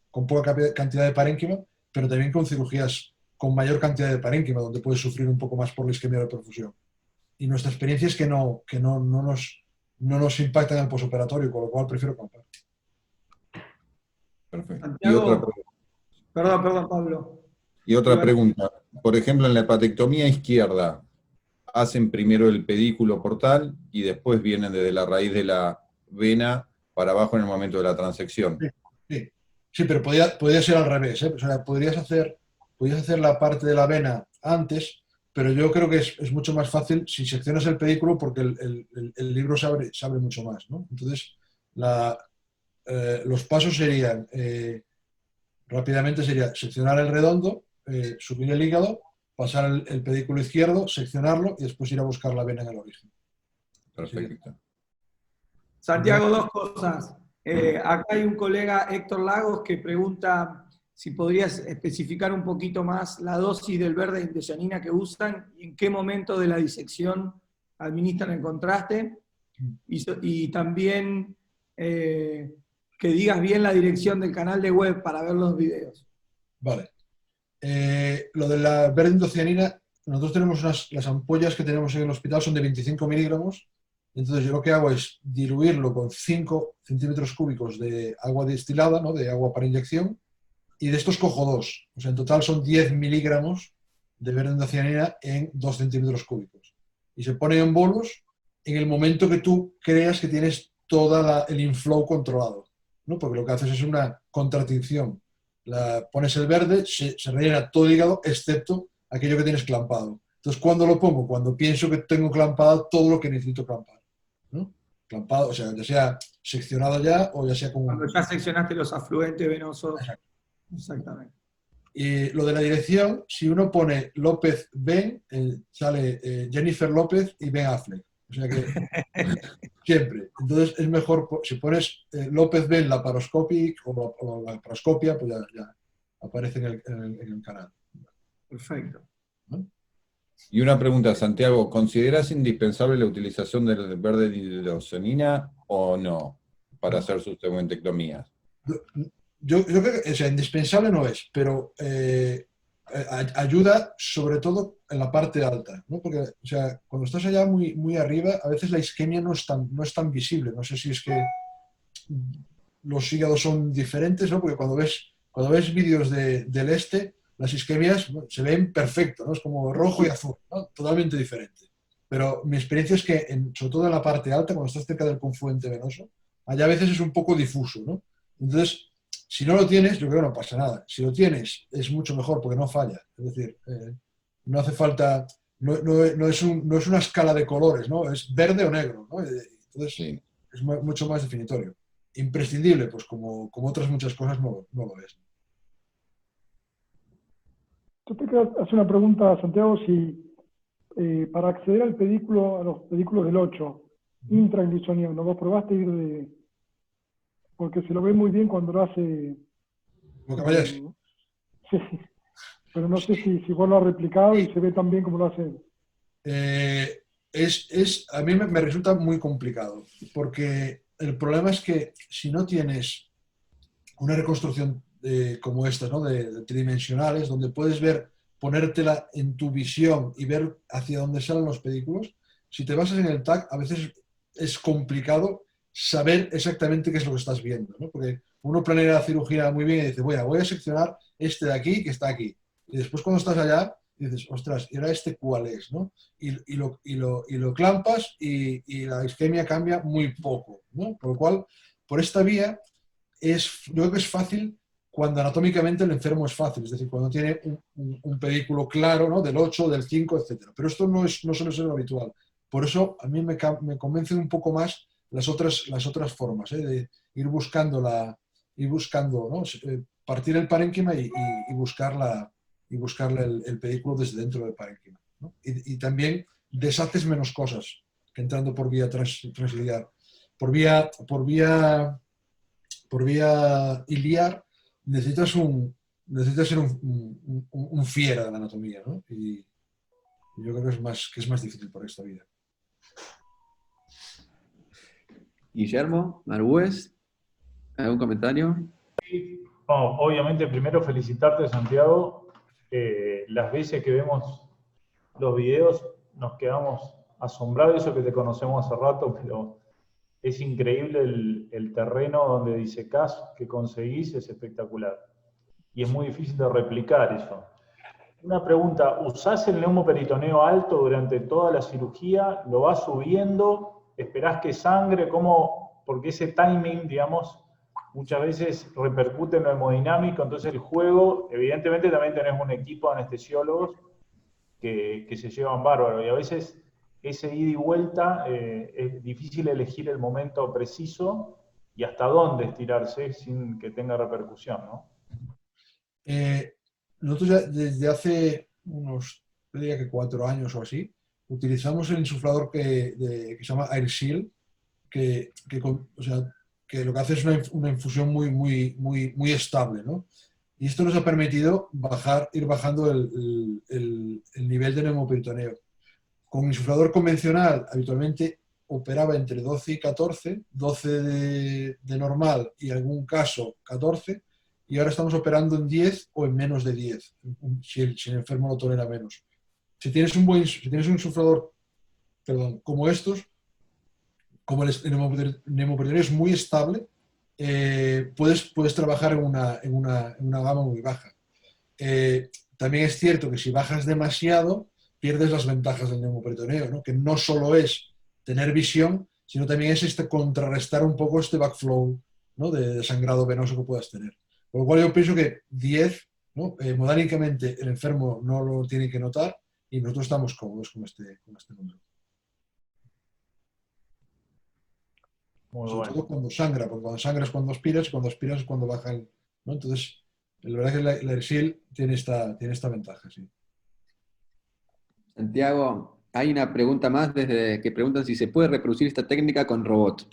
Con poca cantidad de parénquima, pero también con cirugías con mayor cantidad de parénquima, donde puedes sufrir un poco más por la isquemia de perfusión. Y nuestra experiencia es que no nos impacta en el posoperatorio, con lo cual prefiero clampar. Perfecto. Santiago, perdón, Pablo. Y otra pregunta. Por ejemplo, en la hepatectomía izquierda, hacen primero el pedículo portal y después vienen desde la raíz de la vena para abajo en el momento de la transección. Sí, pero podría ser al revés, ¿eh? O sea, podrías hacer la parte de la vena antes, pero yo creo que es mucho más fácil si seccionas el pedículo porque el libro se abre mucho más, ¿no? Entonces, los pasos serían, rápidamente sería seccionar el redondo, subir el hígado, pasar el pedículo izquierdo, seccionarlo y después ir a buscar la vena en el origen. Perfecto. Santiago, dos cosas. Acá hay un colega, Héctor Lagos, que pregunta si podrías especificar un poquito más la dosis del verde de indocyanina que usan y en qué momento de la disección administran el contraste. Y también que digas bien la dirección del canal de web para ver los videos. Vale. Lo de la verde indocianina, nosotros tenemos las ampollas que tenemos en el hospital son de 25 miligramos. Entonces yo lo que hago es diluirlo con 5 centímetros cúbicos de agua destilada, ¿no? De agua para inyección, y de estos cojo 2. O sea, en total son 10 miligramos de verde indocianina en 2 centímetros cúbicos. Y se pone en bolos en el momento que tú creas que tienes todo el inflow controlado, ¿no? Porque lo que haces es una contracción. Pones el verde, se rellena todo el hígado, excepto aquello que tienes clampado. Entonces, ¿cuándo lo pongo? Cuando pienso que tengo clampado todo lo que necesito clampar, ¿no? Clampado, o sea, ya sea seccionado ya o ya sea con... Cuando ya seccionaste los afluentes venosos. Exactamente. Y lo de la dirección, si uno pone López Ben, sale Jennifer López y Ben Affleck. O sea que siempre. Entonces es mejor, si pones López Ben laparoscopic o la laparoscopia, pues ya aparece en el canal. Perfecto. ¿No? Y una pregunta, Santiago, ¿consideras indispensable la utilización del verde de indocyanina o no para hacer sus segmentectomías? Yo creo que, o sea, indispensable no es, pero ayuda sobre todo en la parte alta, ¿no? Porque, o sea, cuando estás allá muy arriba, a veces la isquemia no es tan visible. No sé si es que los hígados son diferentes, ¿no? Porque cuando ves vídeos del este, las isquemias se ven perfecto, ¿no? Es como rojo y azul, ¿no? Totalmente diferente. Pero mi experiencia es que, sobre todo en la parte alta, cuando estás cerca del confluente venoso, allá a veces es un poco difuso, ¿no? Entonces, si no lo tienes, yo creo que no pasa nada. Si lo tienes, es mucho mejor porque no falla. Es decir, no hace falta, no es una escala de colores, ¿no? Es verde o negro, ¿no? Entonces, sí, es mucho más definitorio. Imprescindible, pues como otras muchas cosas no lo es. Yo te quiero hacer una pregunta, Santiago, si para acceder a los pedículos del 8, intraindisoniano, ¿vos probaste ir de...? Porque se lo ve muy bien cuando lo hace... Bocabayashi. Sí, pero no sé si vos lo has replicado y se ve tan bien como lo hace él. A mí me resulta muy complicado, porque el problema es que si no tienes una reconstrucción como esta, ¿no? de tridimensionales, donde puedes ponértela en tu visión y ver hacia dónde salen los pedículos, si te basas en el TAC, a veces es complicado saber exactamente qué es lo que estás viendo, ¿no? Porque uno planea la cirugía muy bien y dice, voy a seccionar este de aquí que está aquí. Y después cuando estás allá, dices, ostras, ¿y ahora este cuál es? ¿No? Y lo clampas y la isquemia cambia muy poco, ¿no? Por lo cual, por esta vía, yo creo que es fácil cuando anatómicamente el enfermo es fácil, es decir, cuando tiene un pedículo claro, ¿no? Del 8, del 5, etc. Pero esto no suele ser lo habitual. Por eso a mí me convencen un poco más las otras formas, de ir buscando, ¿no? Partir el parénquima y buscarle el pedículo desde dentro del parénquima, ¿no? Y también deshaces menos cosas que entrando por vía transiliar. Por vía iliar necesitas ser un fiera de la anatomía, ¿no? Y yo creo que es más difícil por esta vida. Guillermo, Marbues, ¿algún comentario? No, obviamente, primero felicitarte, Santiago. Las veces que vemos los videos nos quedamos asombrados, eso que te conocemos hace rato, pero es increíble el terreno donde disecás que conseguís, es espectacular. Y es muy difícil de replicar eso. Una pregunta, ¿usás el neumoperitoneo alto durante toda la cirugía? ¿Lo vas subiendo? ¿Esperás que sangre? ¿Cómo? Porque ese timing, digamos, muchas veces repercute en lo hemodinámico, entonces el juego, evidentemente también tenés un equipo de anestesiólogos que se llevan bárbaro, y a veces ese ida y vuelta es difícil elegir el momento preciso y hasta dónde estirarse sin que tenga repercusión, ¿no? Nosotros ya desde hace unos, yo diría que 4 años o así, utilizamos el insuflador que se llama AirSeal, que lo que hace es una infusión muy estable, ¿no? Y esto nos ha permitido ir bajando el nivel de neumoperitoneo. Con insuflador convencional, habitualmente operaba entre 12 y 14, 12 de normal y en algún caso 14, y ahora estamos operando en 10 o en menos de 10, si el enfermo lo tolera menos. Si tienes un insuflador, como estos, como el neumoperitoneo es muy estable, puedes trabajar en una gama muy baja. También es cierto que si bajas demasiado, pierdes las ventajas del neumoperitoneo, ¿no? Que no solo es tener visión, sino también es contrarrestar un poco este backflow, ¿no? de sangrado venoso que puedas tener. Por lo cual yo pienso que 10, ¿no? Modálicamente el enfermo no lo tiene que notar y nosotros estamos cómodos con este número. Muy Sobre bueno. todo cuando sangra, porque cuando sangra es cuando aspiras y cuando aspiras es cuando baja el... ¿no? Entonces, la verdad es que el AirSeal tiene esta ventaja, sí. Santiago, hay una pregunta más que preguntan si se puede reproducir esta técnica con robot.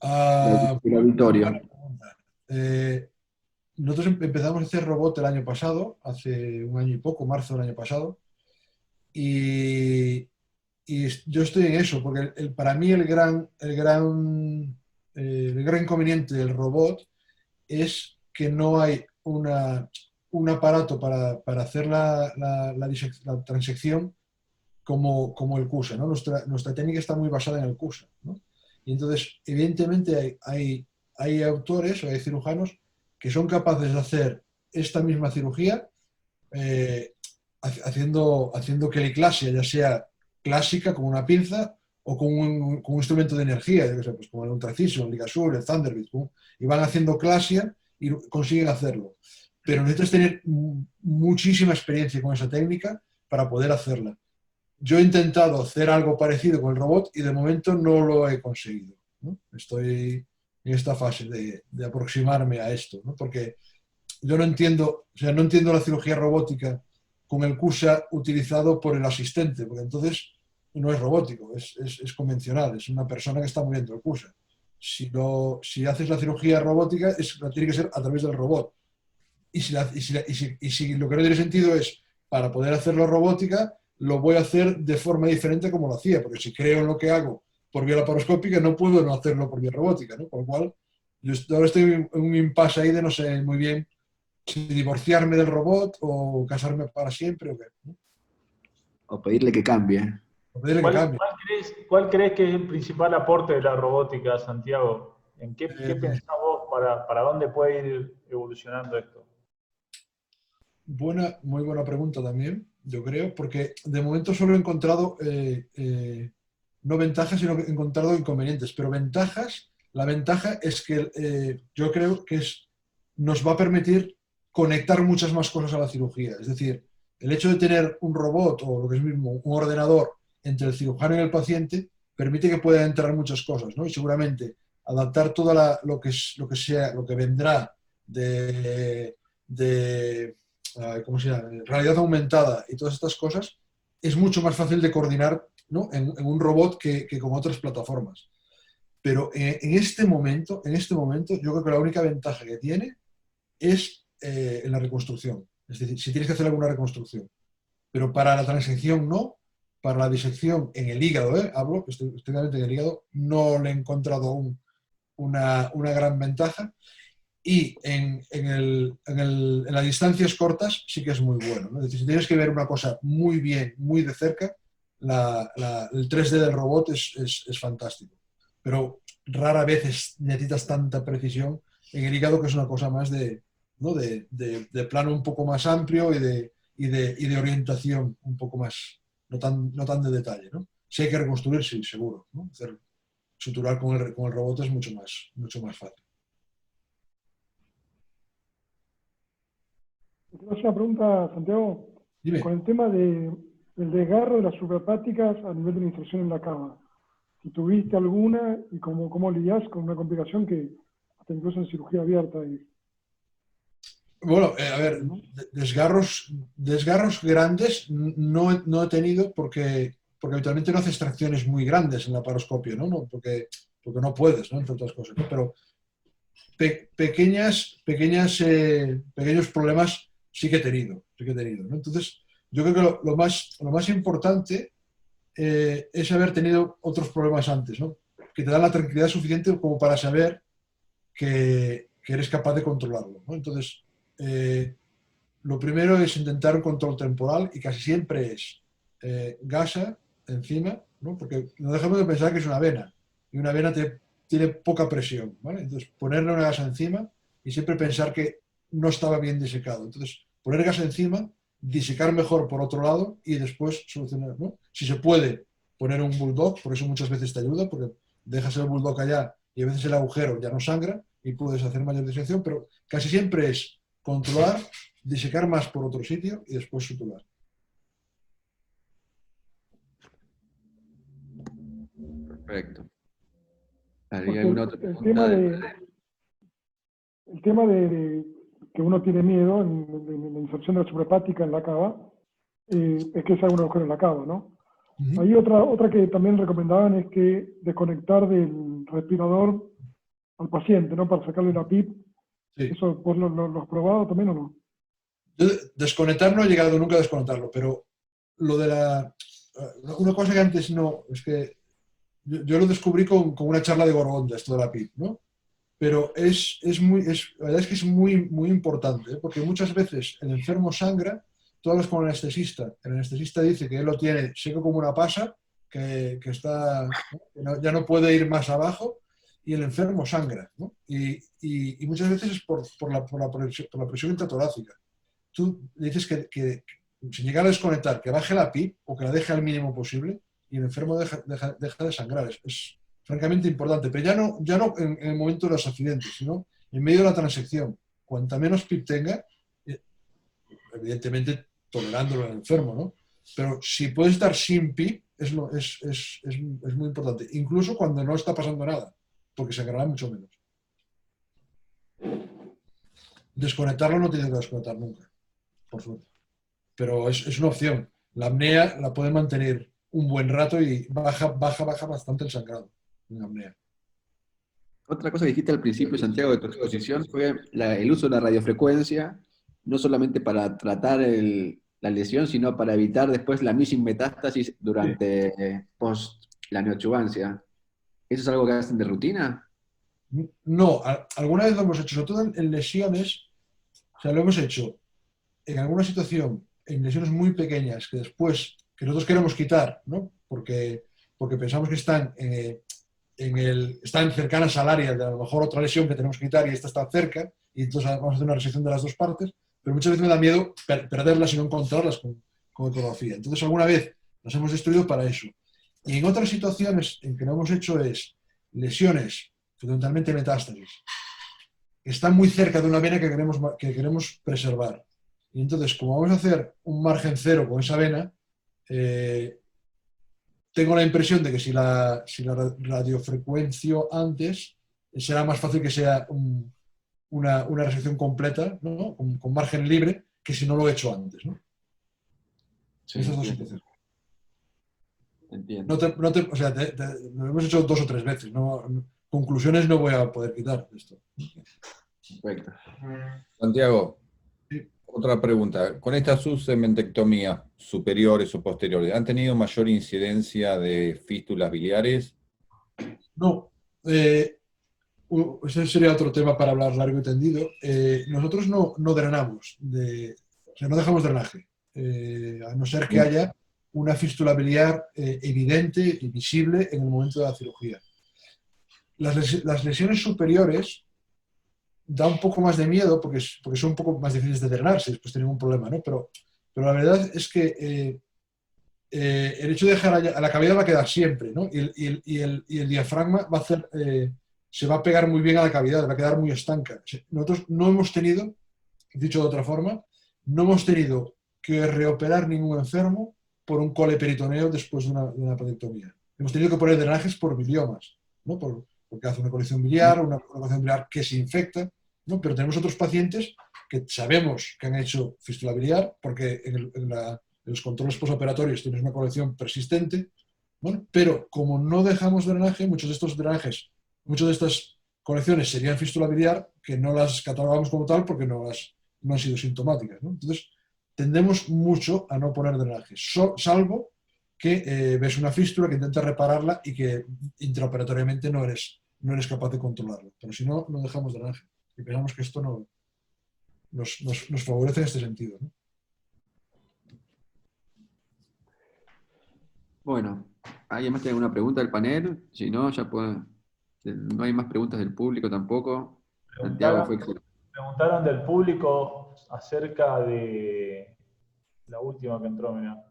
El auditorio. Nosotros empezamos a hacer robot el año pasado, hace un año y poco, marzo del año pasado, y yo estoy en eso, porque para mí el gran inconveniente del robot es que no hay un aparato para hacer la transección como el CUSA, ¿no? Nuestra técnica está muy basada en el CUSA, ¿no? Y entonces, evidentemente, hay autores o hay cirujanos que son capaces de hacer esta misma cirugía haciendo keliclasia, ya sea clásica, con una pinza, o con un instrumento de energía, yo qué sé, pues como el Ultracision, el Ligasur, el Thunderbird, ¿no? Y van haciendo clasia y consiguen hacerlo. Pero necesitas tener muchísima experiencia con esa técnica para poder hacerla. Yo he intentado hacer algo parecido con el robot y de momento no lo he conseguido, ¿no? Estoy en esta fase de aproximarme a esto, ¿no? Porque yo no entiendo la cirugía robótica con el CUSA utilizado por el asistente, porque entonces no es robótico, es convencional, es una persona que está moviendo el CUSA. Si haces la cirugía robótica, tiene que ser a través del robot. Y si lo que no tiene sentido es, para poder hacerlo robótica, lo voy a hacer de forma diferente como lo hacía, porque si creo en lo que hago por vía laparoscópica, no puedo no hacerlo por vía robótica, ¿no? Por lo cual, yo ahora estoy en un impasse ahí de no sé muy bien si divorciarme del robot o casarme para siempre o qué, ¿no? O pedirle que cambie. O pedirle que cambie. ¿Cuál crees que es el principal aporte de la robótica, Santiago? ¿En qué pensás vos para dónde puede ir evolucionando esto? Muy buena pregunta también, yo creo, porque de momento solo he encontrado, no ventajas, sino que he encontrado inconvenientes, pero ventajas La ventaja es que yo creo que nos va a permitir conectar muchas más cosas a la cirugía. Es decir, el hecho de tener un robot o lo que es mismo un ordenador entre el cirujano y el paciente permite que puedan entrar muchas cosas, ¿no? Y seguramente adaptar todo lo que vendrá ¿cómo se llama? Realidad aumentada y todas estas cosas es mucho más fácil de coordinar, ¿no? en un robot que con otras plataformas. Pero en este momento yo creo que la única ventaja que tiene es en la reconstrucción. Es decir, si tienes que hacer alguna reconstrucción. Pero para la transección no, para la disección en el hígado, hablo estrictamente en el hígado, no le he encontrado aún una gran ventaja. Y en las distancias cortas sí que es muy bueno, ¿no? Es decir, si tienes que ver una cosa muy bien, muy de cerca, el 3D del robot es fantástico. Pero rara vez necesitas tanta precisión en el hígado, que es una cosa más ¿no? de plano un poco más amplio y de orientación un poco más, no tan de detalle, ¿no? Si hay que reconstruir, sí, seguro, ¿no? Suturar con el robot es mucho más fácil. Te quiero hacer una pregunta, Santiago. Dime. Con el tema del desgarro de las suprahepáticas a nivel de la inserción en la cava, si tuviste alguna y cómo lidias con una complicación que hasta incluso en cirugía abierta. Bueno, a ver, desgarros grandes no he tenido porque habitualmente no haces extracciones muy grandes en la laparoscopio, ¿no? Porque no puedes, ¿no? Entre otras cosas, ¿no? Pero pequeños problemas sí que he tenido, ¿no? Entonces, yo creo que lo más importante es haber tenido otros problemas antes, ¿no? Que te dan la tranquilidad suficiente como para saber que eres capaz de controlarlo, ¿no? Entonces, lo primero es intentar un control temporal y casi siempre es gasa encima, ¿no? Porque no dejemos de pensar que es una vena y una vena tiene poca presión, ¿vale? Entonces, ponerle una gasa encima y siempre pensar que no estaba bien disecado. Entonces, poner gasa encima, disecar mejor por otro lado y después solucionar, ¿no? Si se puede, poner un bulldog, por eso muchas veces te ayuda, porque dejas el bulldog allá y a veces el agujero ya no sangra y puedes hacer mayor disección, pero casi siempre es controlar, disecar más por otro sitio y después suturar. Perfecto. ¿Hay alguna otra pregunta? El tema de que uno tiene miedo en la inserción de la suprahepática en la cava es que se haga un agujero en la cava, ¿no? Uh-huh. Hay otra que también recomendaban, es que desconectar del respirador al paciente, ¿no? Para sacarle la PIP. Sí. ¿Eso pues, lo has probado también o no? Yo desconectar no he llegado nunca a desconectarlo, pero lo de una cosa que antes no, es que yo lo descubrí con una charla de Gorgonda, esto de la PIP, ¿no? Pero la verdad es que es muy, muy importante, ¿eh? Porque muchas veces el enfermo sangra, tú hablas con el anestesista dice que él lo tiene seco como una pasa, que ya no puede ir más abajo, y el enfermo sangra, ¿no? Y muchas veces es por la presión intratorácica. Tú le dices que sin llegar a desconectar, que baje la PIP o que la deje al mínimo posible y el enfermo deja de sangrar. Es francamente importante, pero ya no en el momento de los accidentes, sino en medio de la transección. Cuanta menos PIP tenga, evidentemente tolerándolo al enfermo, ¿no? Pero si puedes estar sin PIP, es muy importante, incluso cuando no está pasando nada, porque sangrará mucho menos. Desconectarlo no tiene que desconectar nunca, por suerte. Pero es una opción. La apnea la puede mantener un buen rato y baja bastante el sangrado en la apnea. Otra cosa que dijiste al principio, Santiago, de tu exposición fue el uso de la radiofrecuencia, no solamente para tratar la lesión, sino para evitar después la missing metástasis durante post la neoadjuvancia. ¿Eso es algo que hacen de rutina? No, alguna vez lo hemos hecho, sobre todo en lesiones, o sea, lo hemos hecho en alguna situación, en lesiones muy pequeñas, que nosotros queremos quitar, ¿no? Porque pensamos que están cercanas al área de a lo mejor otra lesión que tenemos que quitar y esta está cerca, y entonces vamos a hacer una resección de las dos partes, pero muchas veces me da miedo perderlas y no encontrarlas con ecografía. Entonces alguna vez las hemos destruido para eso. Y en otras situaciones en que no hemos hecho es lesiones fundamentalmente metástasis. Están muy cerca de una vena que queremos preservar. Y entonces, como vamos a hacer un margen cero con esa vena, tengo la impresión de que si la radiofrecuencio antes, será más fácil que sea una resección completa, ¿no? Con margen libre, que si no lo he hecho antes, ¿no? Sí, Esas dos entiendo. hipótesis. Entiendo. O sea, lo hemos hecho 2 o 3 veces. Conclusiones no voy a poder quitar de esto. Perfecto. Santiago, Sí. otra pregunta. Con estas subsegmentectomías superiores o posteriores, ¿han tenido mayor incidencia de fístulas biliares? No. Ese sería otro tema para hablar largo y tendido. Nosotros no drenamos, o sea, no dejamos drenaje, a no ser que haya una fístula biliar evidente y visible en el momento de la cirugía. Las lesiones superiores da un poco más de miedo porque son un poco más difíciles de drenar si después tienen un problema, ¿no? Pero la verdad es que el hecho de dejar a la cavidad va a quedar siempre, ¿no? Y el diafragma va a hacer... se va a pegar muy bien a la cavidad, va a quedar muy estanca. Nosotros no hemos tenido, dicho de otra forma, no hemos tenido que reoperar ningún enfermo por un coleperitoneo después de una apendectomía. Hemos tenido que poner drenajes por biliomas, ¿no? Porque hace una colección biliar, una colección biliar que se infecta, ¿no? Pero tenemos otros pacientes que sabemos que han hecho fístula biliar porque en los controles postoperatorios tienes una colección persistente, ¿no? Pero como no dejamos drenaje, muchos de estos drenajes, muchas de estas colecciones serían fístula biliar que no las catalogamos como tal porque no han sido sintomáticas, ¿no? Entonces, tendemos mucho a no poner drenaje, salvo que ves una fístula que intentas repararla y que intraoperatoriamente no eres capaz de controlarlo. Pero si no, no dejamos drenaje. Y pensamos que esto nos favorece en este sentido, ¿no? Bueno, ¿alguien más tiene alguna pregunta del panel? Si no, ya pueden. No hay más preguntas del público tampoco. Santiago fue excelente. Preguntaron del público acerca de la última que entró, mira.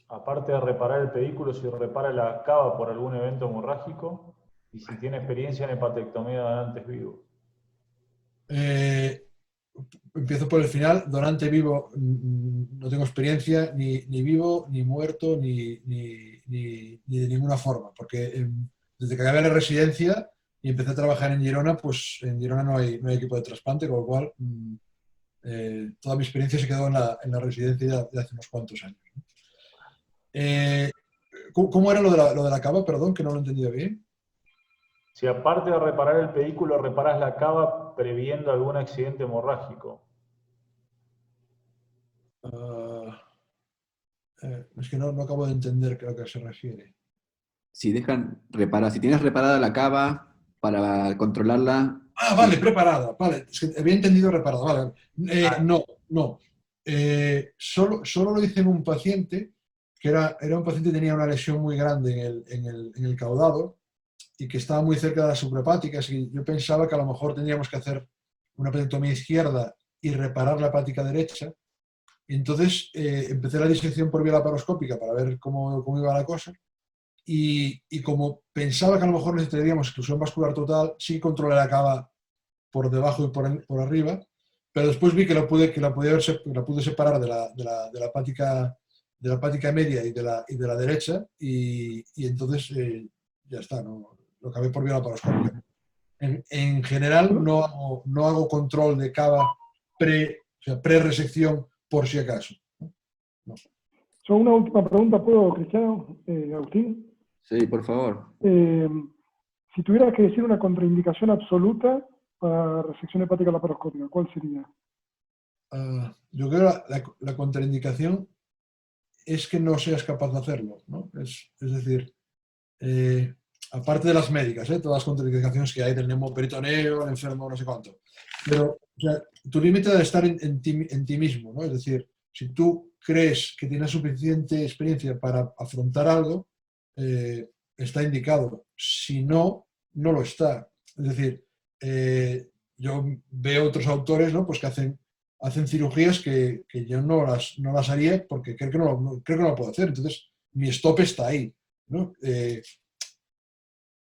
Aparte de reparar el pedículo, si repara la cava por algún evento hemorrágico y si tiene experiencia en hepatectomía de donantes vivos. Empiezo por el final. Donante vivo, no tengo experiencia ni vivo, ni muerto, ni de ninguna forma, porque desde que acabé la residencia y empecé a trabajar en Girona, pues en Girona no hay equipo de trasplante, con lo cual toda mi experiencia se quedó en la residencia de hace unos cuantos años. ¿Cómo era lo de la cava? Perdón, que no lo he entendido bien. Si aparte de reparar el pedículo, reparas la cava previendo algún accidente hemorrágico. Es que no acabo de entender a qué se refiere. Si tienes reparada la cava para controlarla. Ah, vale, preparada. Vale, es que había entendido reparada. Vale. No. Solo lo hice en un paciente que era un paciente que tenía una lesión muy grande en el caudado y que estaba muy cerca de las suprahepáticas, y yo pensaba que a lo mejor tendríamos que hacer una apendectomía izquierda y reparar la hepática derecha. Y entonces empecé la disección por vía laparoscópica para ver cómo iba la cosa. Y como pensaba que a lo mejor necesitaríamos exclusión vascular total, sí controlé la cava por debajo y por arriba, pero después vi que la pude separar de la hepática media y de la derecha, y entonces ya está, ¿no? Lo acabé por vía laparoscópica. En general no hago control de cava pre-resección por si acaso. No. Una última pregunta, ¿puedo, Cristiano? Agustín. Sí, por favor. Si tuvieras que decir una contraindicación absoluta para resección hepática laparoscópica, ¿cuál sería? Yo creo que la contraindicación es que no seas capaz de hacerlo, ¿no? Es decir, aparte de las médicas, todas las contraindicaciones que hay del neumoperitoneo, el enfermo, no sé cuánto. Pero o sea, tu límite debe estar en ti mismo, ¿no? Es decir, si tú crees que tienes suficiente experiencia para afrontar algo, está indicado. Si no, no lo está. Es decir, yo veo otros autores, ¿no? Pues que hacen cirugías que yo no las haría porque creo que no lo puedo hacer. Entonces, mi stop está ahí, ¿no?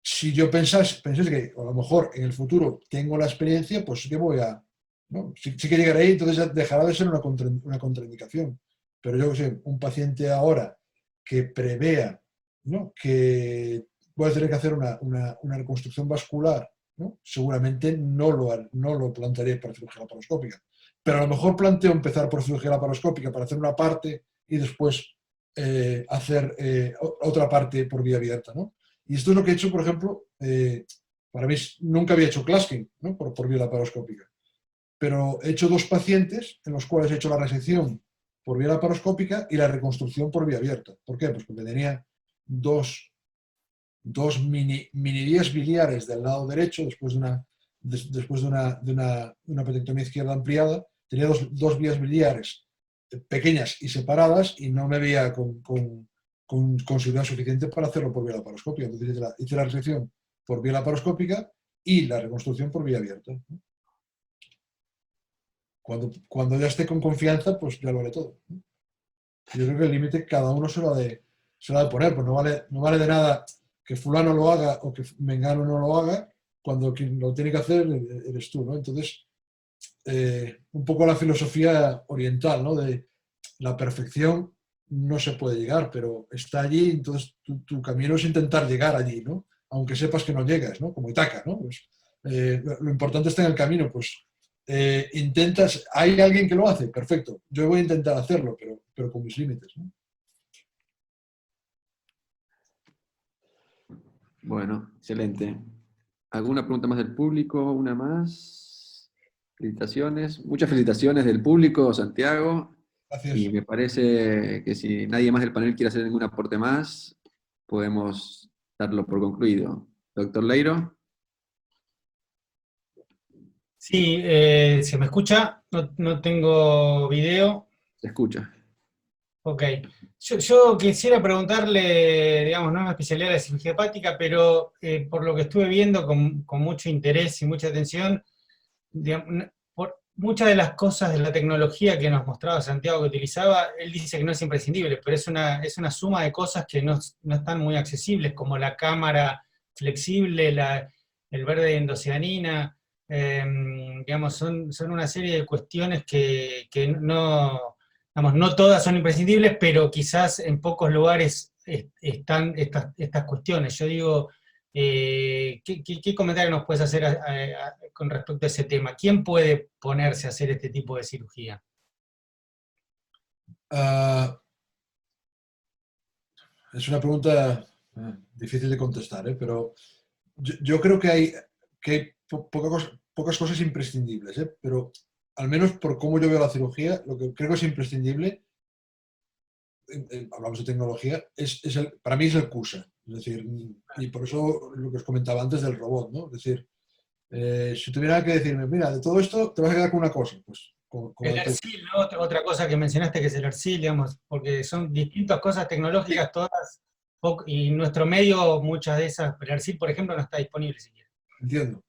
si yo pensase que a lo mejor en el futuro tengo la experiencia, pues sí que voy a, ¿no? Sí que llegaré ahí, entonces ya dejará de ser una contraindicación. Pero yo que sé, un paciente ahora que prevea, ¿no?, que voy a tener que hacer una reconstrucción vascular, ¿no?, seguramente no lo plantearé para cirugía laparoscópica. Pero a lo mejor planteo empezar por cirugía laparoscópica para hacer una parte y después hacer otra parte por vía abierta, ¿no? Y esto es lo que he hecho, por ejemplo, para mí nunca había hecho clasking, ¿no?, por vía laparoscópica. Pero he hecho 2 pacientes en los cuales he hecho la resección por vía laparoscópica y la reconstrucción por vía abierta. ¿Por qué? Pues porque tenía dos mini vías biliares del lado derecho después de una petectomía izquierda ampliada. Tenía dos vías biliares pequeñas y separadas y no me veía con seguridad suficiente para hacerlo por vía laparoscópica. Entonces hice la resección por vía laparoscópica y la reconstrucción por vía abierta. Cuando ya esté con confianza, pues ya lo haré todo. Yo creo que el límite cada uno se lo ha de poner, pues no vale de nada que fulano lo haga o que mengano no lo haga, cuando quien lo tiene que hacer eres tú, ¿no? Entonces, un poco la filosofía oriental, ¿no?, de la perfección no se puede llegar, pero está allí, entonces tu camino es intentar llegar allí, ¿no?, aunque sepas que no llegas, ¿no?, como Itaca, ¿no? Pues, lo importante está en el camino, pues intentas, hay alguien que lo hace, perfecto, yo voy a intentar hacerlo, pero con mis límites, ¿no? Bueno, excelente. ¿Alguna pregunta más del público? ¿Una más? Felicitaciones. Muchas felicitaciones del público, Santiago. Gracias. Y me parece que si nadie más del panel quiere hacer ningún aporte más, podemos darlo por concluido. Doctor Leiro. Sí, ¿se me escucha? No tengo video. Se escucha. Ok. Yo quisiera preguntarle, digamos, no es una especialidad de la cirugía hepática, pero por lo que estuve viendo con mucho interés y mucha atención, digamos, por muchas de las cosas de la tecnología que nos mostraba Santiago que utilizaba, él dice que no es imprescindible, pero es una suma de cosas que no están muy accesibles, como la cámara flexible, el verde endocianina, digamos, son una serie de cuestiones que no, digamos, no todas son imprescindibles, pero quizás en pocos lugares están estas cuestiones. Yo digo, ¿qué comentario nos puedes hacer con respecto a ese tema? ¿Quién puede ponerse a hacer este tipo de cirugía? Es una pregunta difícil de contestar, pero yo creo que hay pocas cosas imprescindibles, pero al menos por cómo yo veo la cirugía, lo que creo que es imprescindible, hablamos de tecnología, para mí es el CUSA. Es decir, y por eso lo que os comentaba antes del robot, ¿no? Es decir, si tuviera que decirme, mira, de todo esto te vas a quedar con una cosa, pues con El ERCIL, ¿no? Otra cosa que mencionaste que es el ERCIL, digamos, porque son distintas cosas tecnológicas todas, y en nuestro medio muchas de esas, el ERCIL, por ejemplo, no está disponible siquiera. Entiendo.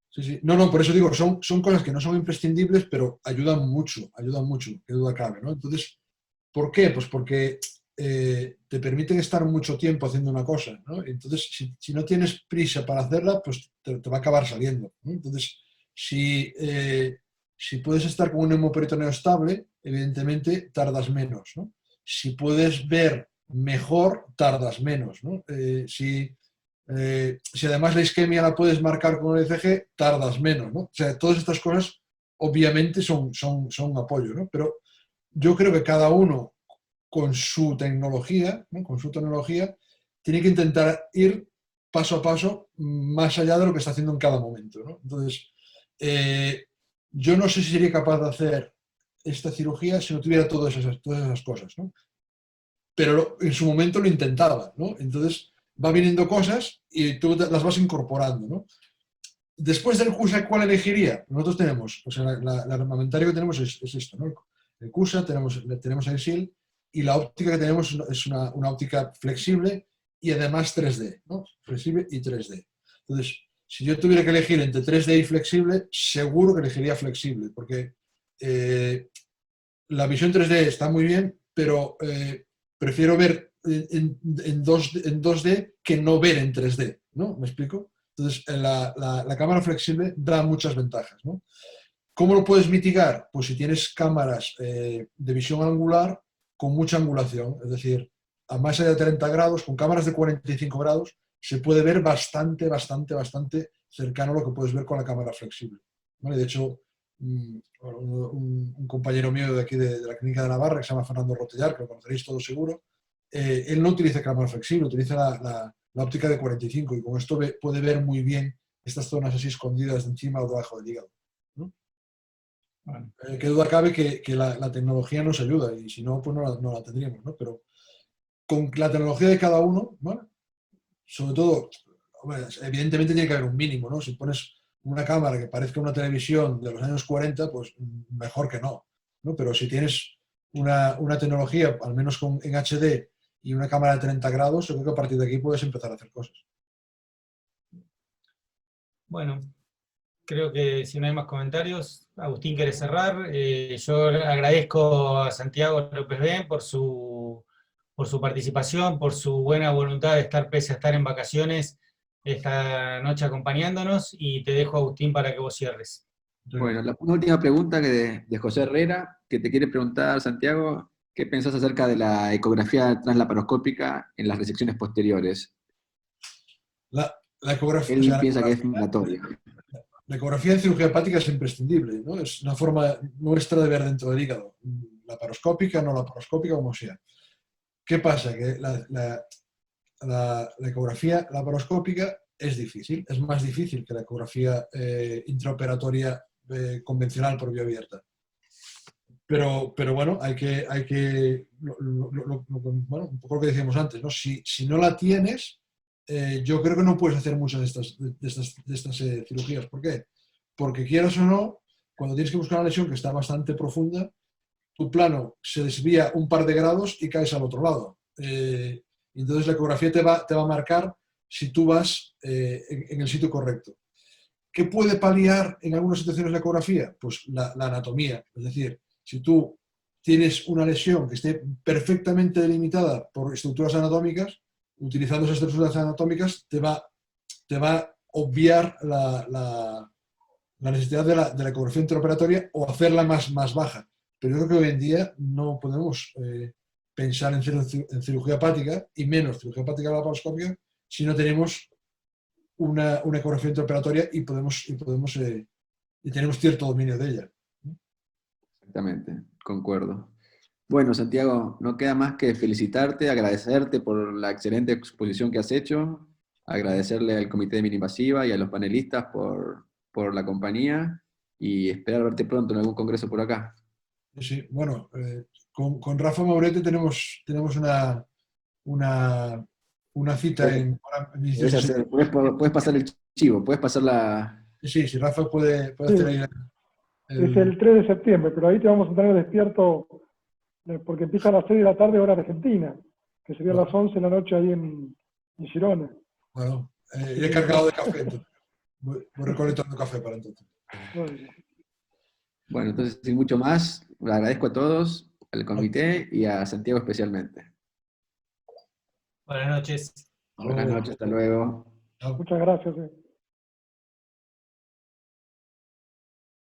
Sí, sí. No, por eso digo, son cosas que no son imprescindibles, pero ayudan mucho, qué duda cabe, ¿no? Entonces, ¿por qué? Pues porque te permiten estar mucho tiempo haciendo una cosa, ¿no? Entonces, si no tienes prisa para hacerla, pues te va a acabar saliendo, ¿no? Entonces, si puedes estar con un hemoperitoneo estable, evidentemente tardas menos, ¿no? Si puedes ver mejor, tardas menos, ¿no? Si además la isquemia la puedes marcar con el ECG, tardas menos, ¿no? O sea, todas estas cosas obviamente son un apoyo, ¿no? Pero yo creo que cada uno con su tecnología, ¿no?, tiene que intentar ir paso a paso más allá de lo que está haciendo en cada momento, ¿no? Entonces, yo no sé si sería capaz de hacer esta cirugía si no tuviera todas esas cosas, ¿no? Pero en su momento lo intentaba, ¿no? Entonces, va viniendo cosas y tú las vas incorporando, ¿no? Después del CUSA, ¿cuál elegiría? Nosotros tenemos, o sea, el armamentario que tenemos es esto, ¿no? El CUSA, tenemos el SIL, y la óptica que tenemos es una óptica flexible y además 3D, ¿no? Flexible y 3D. Entonces, si yo tuviera que elegir entre 3D y flexible, seguro que elegiría flexible, porque la visión 3D está muy bien, pero prefiero ver en 2D que no ver en 3D. ¿no? ¿Me explico? Entonces, la cámara flexible da muchas ventajas, ¿no? ¿Cómo lo puedes mitigar? Pues si tienes cámaras de visión angular con mucha angulación, es decir, a más allá de 30 grados, con cámaras de 45 grados, se puede ver bastante cercano a lo que puedes ver con la cámara flexible, ¿vale? De hecho, un compañero mío de aquí de la Clínica de Navarra, que se llama Fernando Rotellar, que lo conoceréis todos seguro, él no utiliza cámara flexible, utiliza la óptica de 45 y con esto puede ver muy bien estas zonas así escondidas de encima o debajo del hígado, ¿no? Bueno. Qué duda cabe que la tecnología nos ayuda y si no, pues no la tendríamos, ¿no? Pero con la tecnología de cada uno, ¿no? Sobre todo, evidentemente tiene que haber un mínimo, ¿no? Si pones una cámara que parezca una televisión de los años 40, pues mejor que no, ¿no? Pero si tienes una tecnología, al menos en HD, y una cámara de 30 grados, yo creo que a partir de aquí puedes empezar a hacer cosas. Bueno, creo que si no hay más comentarios, Agustín quiere cerrar. Yo agradezco a Santiago López Ben por su participación, por su buena voluntad de estar, pese a estar en vacaciones, esta noche acompañándonos, y te dejo, Agustín, para que vos cierres. Bueno, una última pregunta de José Herrera, que te quiere preguntar, Santiago, ¿qué pensás acerca de la ecografía translaparoscópica en las resecciones posteriores? La ecografía, Él piensa que es mandatoria. La ecografía en cirugía hepática es imprescindible, ¿no? Es una forma nuestra de ver dentro del hígado, laparoscópica, no laparoscópica, como sea. ¿Qué pasa? Que la ecografía laparoscópica es difícil, es más difícil que la ecografía intraoperatoria convencional por vía abierta. Pero bueno, hay que bueno, un poco lo que decíamos antes, ¿no? Si no la tienes, yo creo que no puedes hacer muchas de estas cirugías. ¿Por qué? Porque quieras o no, cuando tienes que buscar una lesión que está bastante profunda, tu plano se desvía un par de grados y caes al otro lado. Entonces la ecografía te va a marcar si tú vas en el sitio correcto. ¿Qué puede paliar en algunas situaciones la ecografía? Pues la anatomía. Es decir, si tú tienes una lesión que esté perfectamente delimitada por estructuras anatómicas, utilizando esas estructuras anatómicas te va a obviar la necesidad de la ecografía intraoperatoria o hacerla más baja. Pero yo creo que hoy en día no podemos pensar en cirugía hepática, y menos cirugía hepática laparoscópica, si no tenemos una ecografía intraoperatoria y tenemos cierto dominio de ella. Exactamente, concuerdo. Bueno, Santiago, no queda más que felicitarte, agradecerte por la excelente exposición que has hecho, agradecerle al Comité de Mini-Invasiva y a los panelistas por la compañía, y esperar verte pronto en algún congreso por acá. Sí, bueno, con Rafa Maurete tenemos una cita en... Puedes pasar el chivo, puedes pasar la... Sí, Rafa puede Sí. hacer ahí Es el 3 de septiembre, pero ahí te vamos a tener despierto porque empieza a las 6 de la tarde hora argentina, que sería a las 11 de la noche ahí en Girona. Bueno, iré cargado de café, entonces. Voy recolectando café para entonces. Bueno, entonces, sin mucho más, le agradezco a todos, al comité y a Santiago especialmente. Buenas noches. Buenas noches, hasta luego. Muchas gracias.